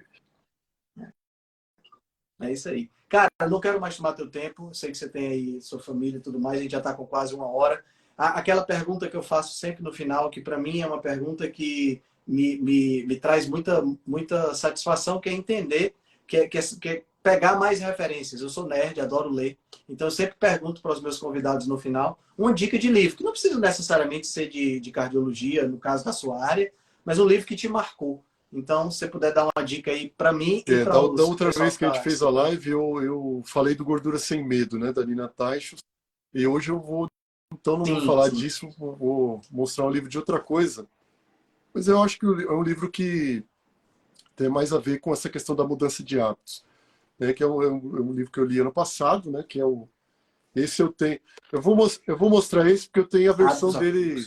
É isso aí. Cara, eu não quero mais tomar teu tempo. Sei que você tem aí sua família e tudo mais. A gente já está com quase uma hora. Aquela pergunta que eu faço sempre no final, que para mim é uma pergunta que me traz muita satisfação, que é entender, que é pegar mais referências. Eu sou nerd, adoro ler. Então eu sempre pergunto para os meus convidados no final uma dica de livro, que não precisa necessariamente ser de cardiologia, no caso da sua área, mas um livro que te marcou. Então, se você puder dar uma dica aí para mim e para os... Da outra vez que a gente fez a live, eu falei do Gordura Sem Medo, né, da Nina Teichos. E hoje eu vou... Então, não vou falar disso, vou mostrar um livro de outra coisa. Mas eu acho que é um livro que tem mais a ver com essa questão da mudança de hábitos. Né, que é um livro que eu li ano passado, né, que é o... Esse eu tenho... Eu vou mostrar esse porque eu tenho a versão dele...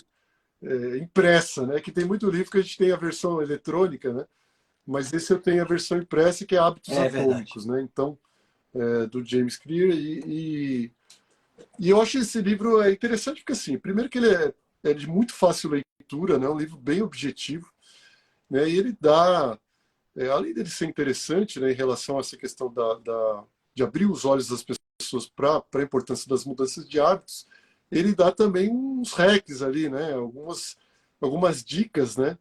impressa, né? Que tem muito livro que a gente tem a versão eletrônica, né? Mas esse eu tenho a versão impressa, que é Hábitos Atômicos, né? Então, do James Clear. E eu acho esse livro interessante porque, assim, primeiro que ele é de muito fácil leitura, né? Um livro bem objetivo, né? E ele dá, além dele ser interessante, né, em relação a essa questão de abrir os olhos das pessoas para a importância das mudanças de hábitos, ele dá também uns hacks ali, né? Algumas dicas, né?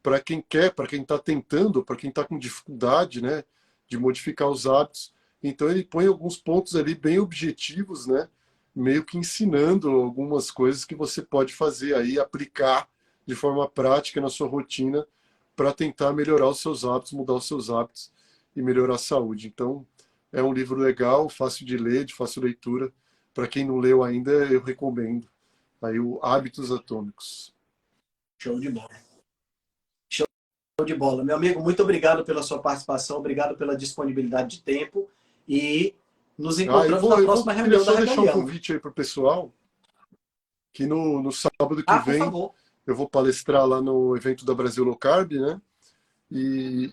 Para quem quer, para quem está tentando, para quem está com dificuldade, né? de modificar os hábitos. Então ele põe alguns pontos ali bem objetivos, né? Meio que ensinando algumas coisas que você pode fazer aí, aplicar de forma prática na sua rotina para tentar melhorar os seus hábitos, mudar os seus hábitos e melhorar a saúde. Então, é um livro legal, fácil de ler, de fácil leitura. Para quem não leu ainda, eu recomendo. Aí o Hábitos Atômicos. Show de bola. Show de bola. Meu amigo, muito obrigado pela sua participação, obrigado pela disponibilidade de tempo e nos encontramos na próxima queria reunião da só deixar um Rebelião. convite aí para o pessoal, que no sábado que Ah, por vem favor. eu vou palestrar lá no evento da Brasil Low Carb, né? E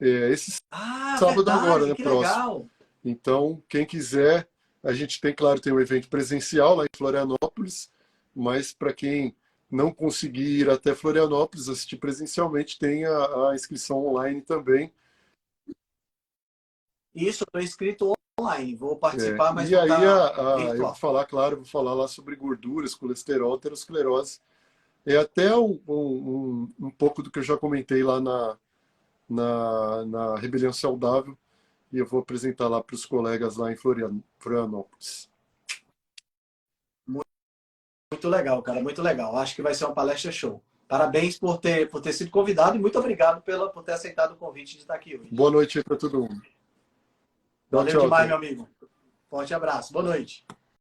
esse Ah, sábado agora, verdade, né? que Próximo. legal. Então, quem quiser, a gente tem, claro, tem um evento presencial lá em Florianópolis, mas para quem não conseguir ir até Florianópolis assistir presencialmente, tem a inscrição online também. Isso, eu estou inscrito online. Vou participar, mas E vou aí estar eu vou virtual. falar, claro, vou falar lá sobre gorduras, colesterol, aterosclerose. É até um pouco do que eu já comentei lá na Rebelião Saudável, e eu vou apresentar lá para os colegas lá em Florianópolis. Muito legal, cara, muito legal. Acho que vai ser uma palestra show. Parabéns por ter sido convidado e muito obrigado por ter aceitado o convite de estar aqui hoje. Boa noite aí para todo mundo. Tchau, Valeu tchau, demais, meu Tom. amigo. Forte abraço. Boa noite.